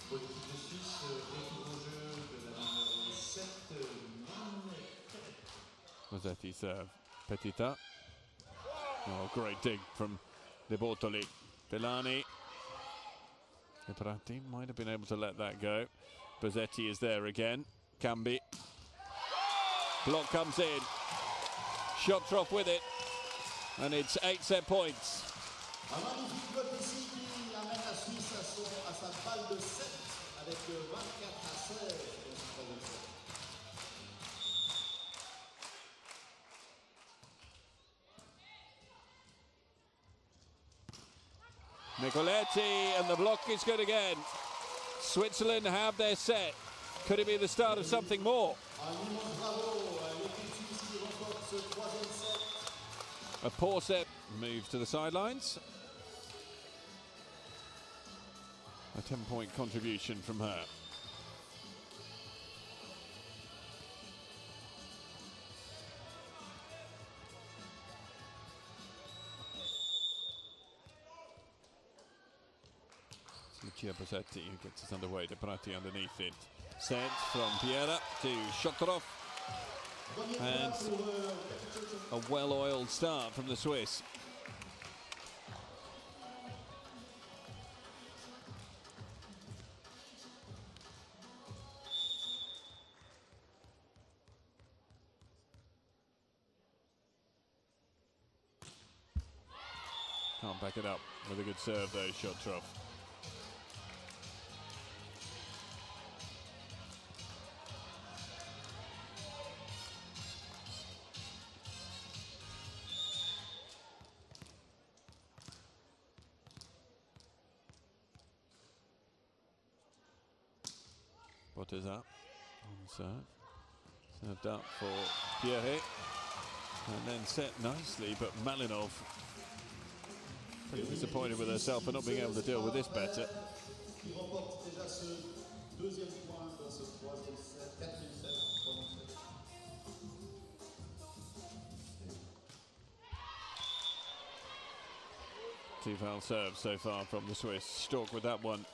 Pour l'équipe de Suisse, retour au jeu de la numéro 7, Bozzetti serve. Petita. Oh, great dig from De Bortoli. Villani. Iparati might have been able to let that go. Bozzetti is there again. Cambi. Block comes in. Shotrov with it. And it's 8 set points. Un magnifique bloc ici qui amène la Suisse à sa balle de 7 avec 24-16 dans ce troisième set. Nicoletti, and the block is good again. Switzerland have their set. Could it be the start of something more? Un immense bravo à l'équipe suisse qui remporte ce troisième set. A poor set. Move to the sidelines. A 10-point contribution from her. Lucia Bozzetti who gets us underway. De Prati underneath it. Set from Piera to Shotrov. And a well-oiled start from the Swiss. Can't back it up with a good serve though, Shotrov. Boteza on serve. Served up for Pierre. And then set nicely, but Malinov pretty disappointed with herself for not being able to deal with this better. Qui remporte déjà ce deuxième point dans ce troisième set, quatrième set, troisième set. Two foul serves so far from the Swiss. Stork with that one.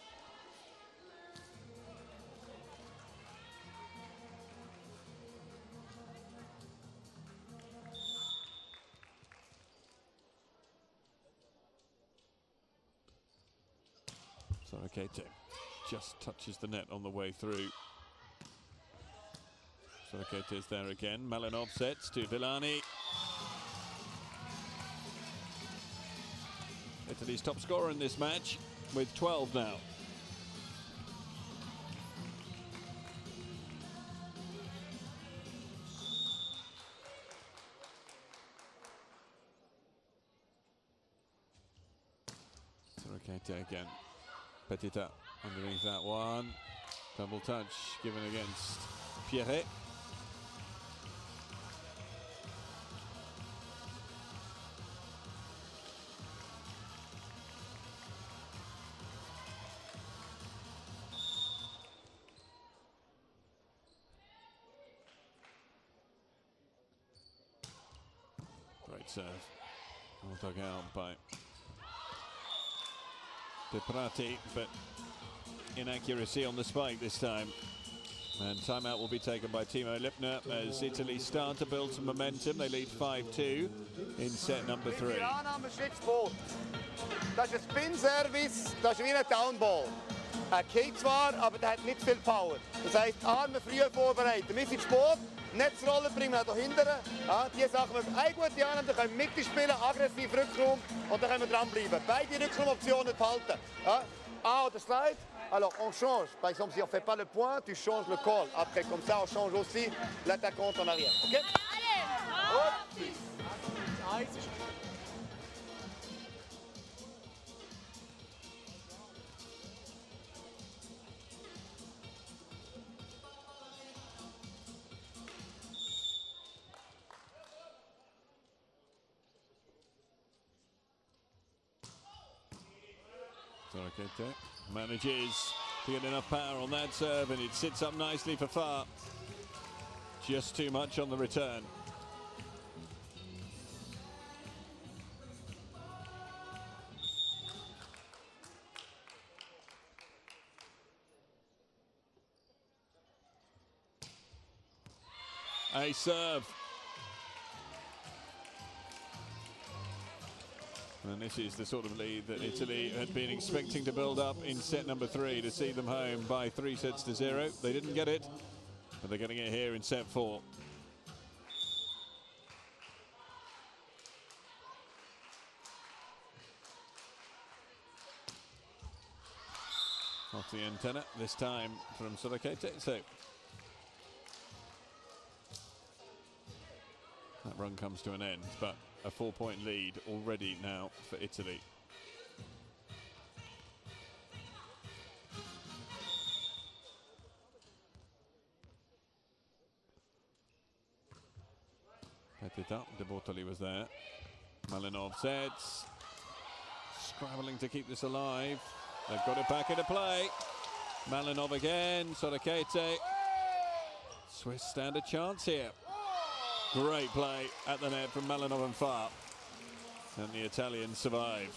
Sorokete just touches the net on the way through. Sorokete is there again. Malinov sets to Villani. Italy's top scorer in this match with 12 now. Sorokete again. Petita underneath that one. Double touch given against Pierre. Great serve. All dug out by De Prati, but inaccuracy on the spike this time. And timeout will be taken by Timo Lipner as Italy start to build some momentum. They lead 5-2 in set number 3. Annahmeschritt Sport. Das ist ein Spin-Service, das ist wie ein Downball. Er geht zwar, aber der hat nicht viel Power. Das heisst, Arme früher vorbereiten. Wir sind Sport, Netzrolle bringen wir da hinten. Ja, die Sachen, wenn wir eine gute Annahme, dann können wir Mitte spielen, aggressiv Rückraum und dann können wir dranbleiben. Beide Rückraumoptionen behalten. Ja. A oder Slide. Alors on change. Par exemple, si on ne fait pas le point, tu changes le call. Après, comme ça, on change aussi l'attaquant en arrière. OK? Sorokete manages to get enough power on that serve, and it sits up nicely for Far. Just too much on the return. A serve. And this is the sort of lead that Italy had been expecting to build up in set number 3 to see them home by 3-0. They didn't get it, but they're getting it here in set 4. Off the antenna, this time from Sorokete. So that run comes to an end, but a 4-point lead already now for Italy. Petita, De Bortoli was there. Malinov sets. Scrabbling to keep this alive. They've got it back into play. Malinov again, Sorokete. Swiss stand a chance here. Great play at the net from Malinov and Far. And the Italians survive.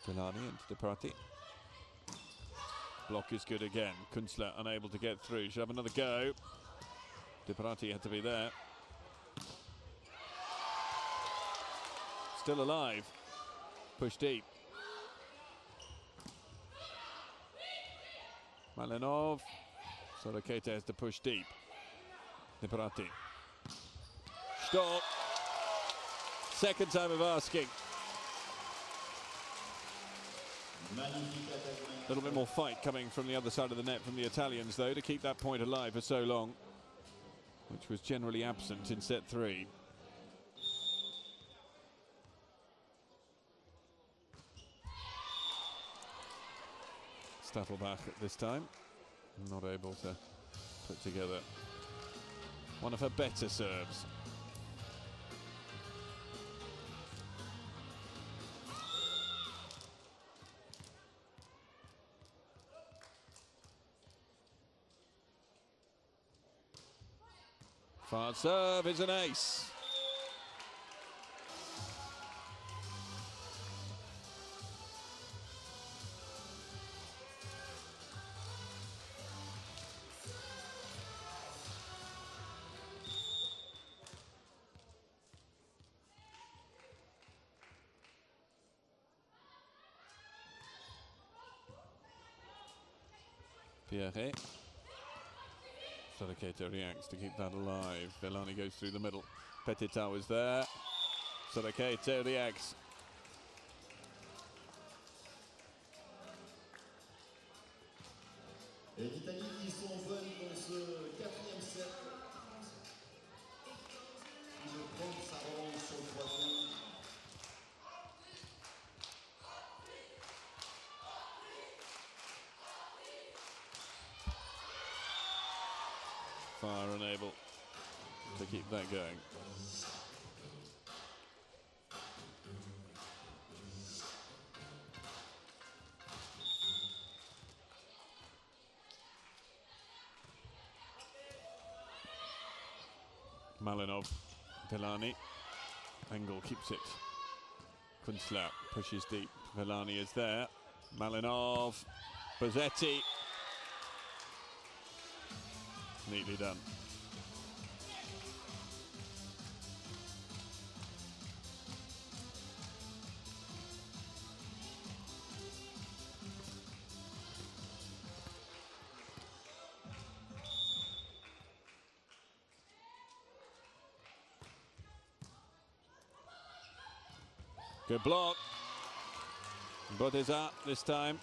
Gelani into the party. Block is good again. Kunstler unable to get through. Should have another go. De Parati had to be there. Still alive. Push deep. Malinov. Sorokete has to push deep. De Parati. Stop. Second time of asking. A little bit more fight coming from the other side of the net from the Italians, though, to keep that point alive for so long, which was generally absent in set 3. Staffelbach at this time, not able to put together one of her better serves. Far serve is an ace. Pierre. Sorokete reacts to keep that alive. Vellani goes through the middle. Petita is there. Sorokete reacts. Et l'Italie qui sont bonnes dans ce 4e set. Il veut prendre sa revanche sur le 3e. Far unable to keep that going. Malinov, Villani. Engel keeps it. Kunzler pushes deep. Villani is there. Malinov, Bozzetti. Neatly done. Good block. Bodeza this time.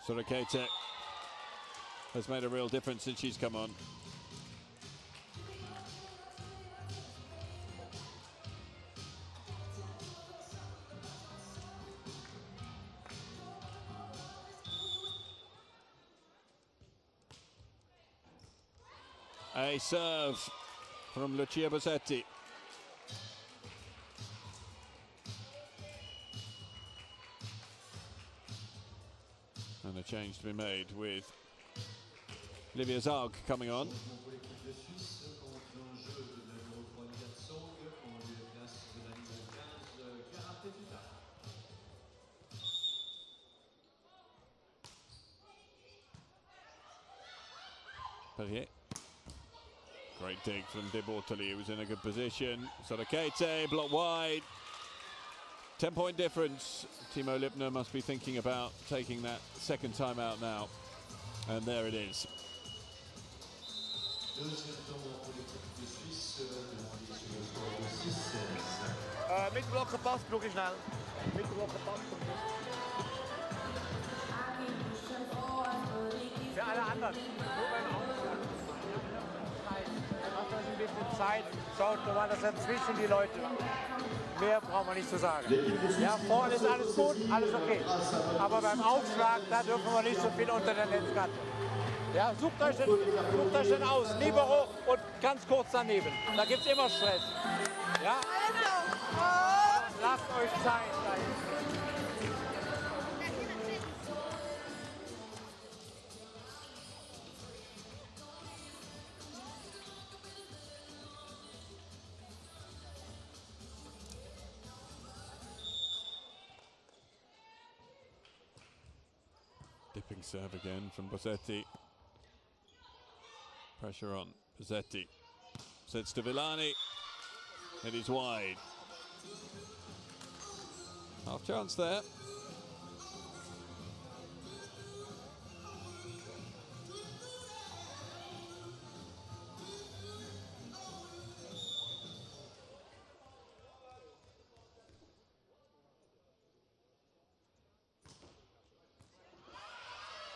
Sorokete has made a real difference since she's come on. A serve from Lucia Bozzetti. And a change to be made with Livia Zarg coming on. Perrier. Great dig from De Bortoli, who was in a good position. Sorokete, blocked wide. 10-point difference. Timo Lipner must be thinking about taking that second time out now. And there it is. Mittelblocker Pass, Brugge schnell. Mittelblocker Pass. Für alle anderen. Nur beim Aufschlag. Macht euch ein bisschen Zeit. Schaut mal, dass dazwischen die Leute. Mehr brauchen wir nicht zu sagen. Ja, vorne ist alles gut, alles okay. Aber beim Aufschlag, da dürfen wir nicht so viel unter der Netzkante. Ja, sucht euch den aus. Libero und ganz kurz daneben. Da gibt es immer Stress. Ja? Lasst euch Zeit. Dipping serve again from Bozzetti. Pressure on Bozzetti. Sets to Villani. It is wide. Half chance there.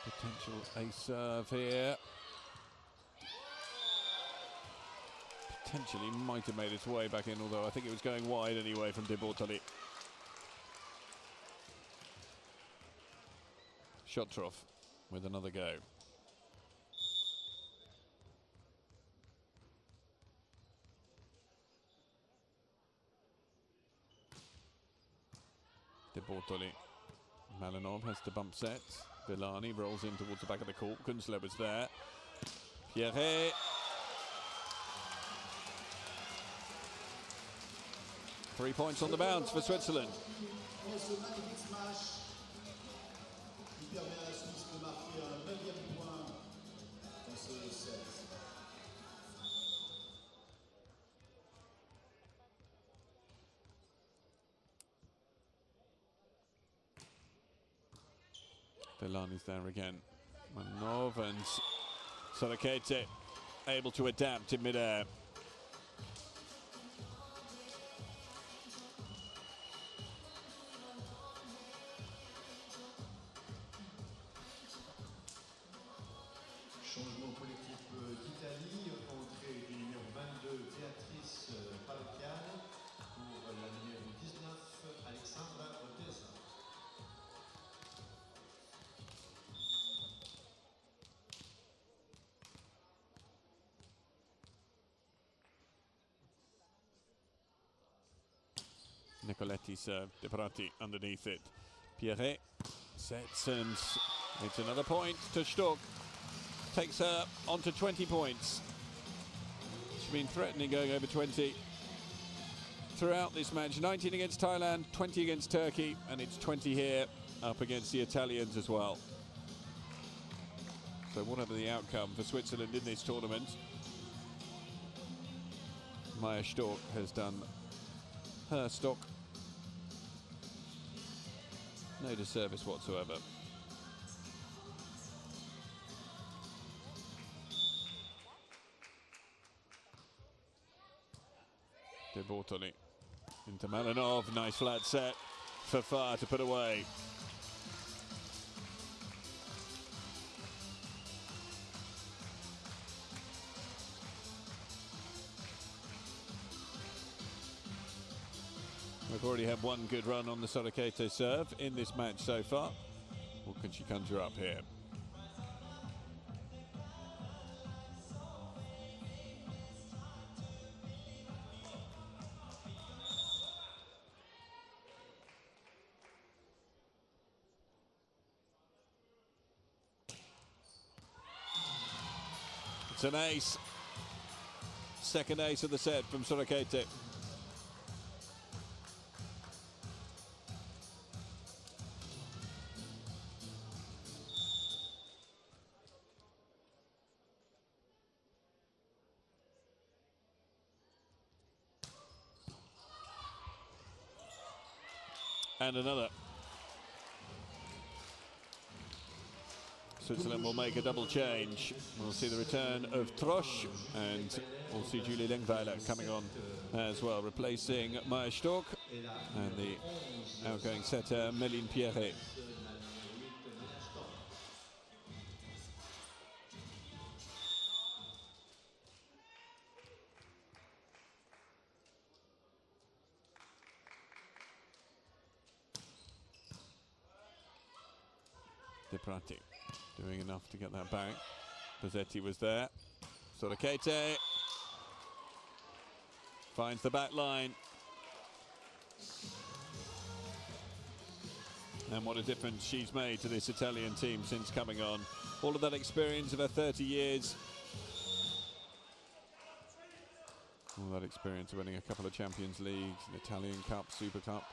Potential ace serve here. Potentially might have made its way back in, although I think it was going wide anyway from De Bortoli. Shotrov with another go. De Bortoli. Malinov has to bump set. Villani rolls in towards the back of the court. Kunzler was there. Pierre. 3 points on the bounce for Switzerland. Villani's there again. Manov and Sorokete able to adapt in midair. Changement pour l'équipe d'Italie, entrée du numéro 22, Béatrice Palocchiane, pour la numéro 19, Alexandra Otesa. Nicoletti serve, De Prati underneath it. Pierret sets and it's another point to Stock. Takes her on to 20 points. She's been threatening going over 20 throughout this match. 19 against Thailand, 20 against Turkey, and it's 20 here up against the Italians as well. So whatever the outcome for Switzerland in this tournament, Maya Stork has done her stock. No disservice whatsoever. De Bortoli into Malinov, nice flat set for Farr to put away. We've already had one good run on the Sorokete serve in this match so far. What can she conjure up here? It's an ace. Second ace of the set from Sorokete. And another. Switzerland will make a double change. We'll see the return of Trosch, and we'll see Julie Lengweiler coming on as well, replacing Maya Stork and the outgoing setter Méline Pierret. De Prati doing enough to get that back. Pozzetti was there. Sorokete finds the back line. And what a difference she's made to this Italian team since coming on. All of that experience of her 30 years. All that experience of winning a couple of Champions Leagues, an Italian Cup, Super Cup,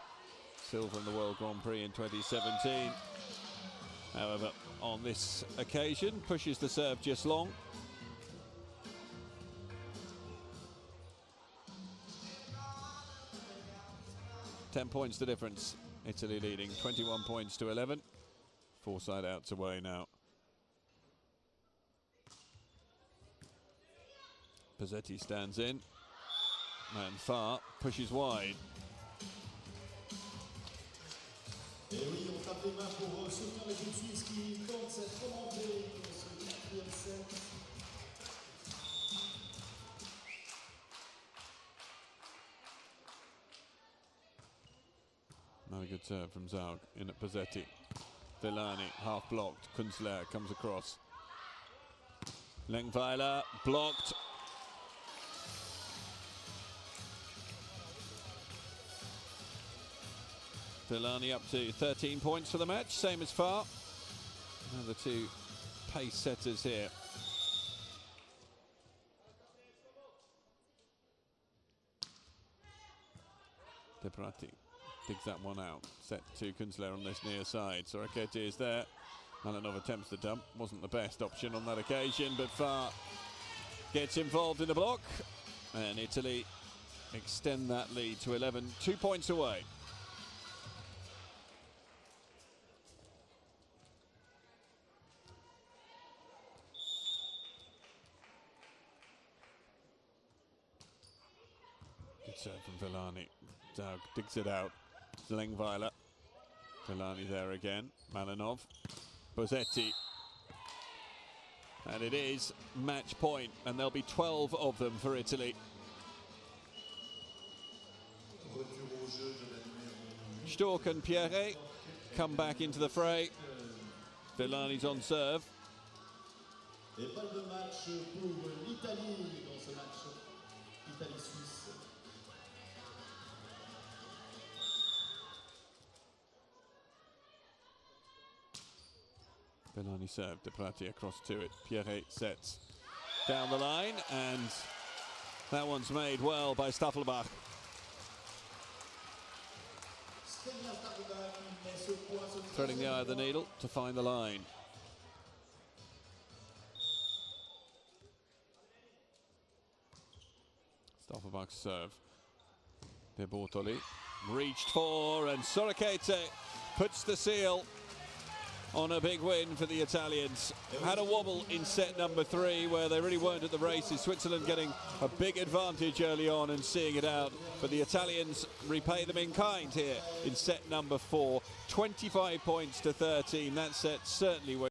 silver in the World Grand Prix in 2017. However, on this occasion, pushes the serve just long. Ten points the difference. Italy leading 21 points to 11. Four side outs away now. Pozzetti stands in. And Farr pushes wide. Et oui, on tape les mains pour soutenir l'équipe suisse qui tente cette remontée pour ce quatrième set. Another good serve from Zaug in at Pozzetti. Villani half blocked. Kunzler comes across. Lengweiler blocked. Villani up to 13 points for the match, same as Farr. Now the two pace setters here. De Prati digs that one out. Set to Kunzler on this near side. Sorokete is there. Malinov attempts the dump. Wasn't the best option on that occasion, but Farr gets involved in the block. And Italy extend that lead to 11, 2 points away. serve from Villani. Doug digs it out. Zlengweiler. Villani there again. Malinov. Bosetti. And it is match point, and there'll be 12 of them for Italy. Stork and Pierre come back into the fray. Villani's on serve. Et balle de match pour l'Italie dans ce match. Italie-Suisse. Villani serve, De Prati across to it. Pierre sets down the line, and that one's made well by Staffelbach. Threading the eye of the needle to find the line. Staffelbach's serve. De Bortoli reached for, and Sorokete puts the seal on a big win for the Italians. Had a wobble in set number 3 where they really weren't at the races. Switzerland getting a big advantage early on and seeing it out, but the Italians repay them in kind here in set number 4. 25 points to 13. That set certainly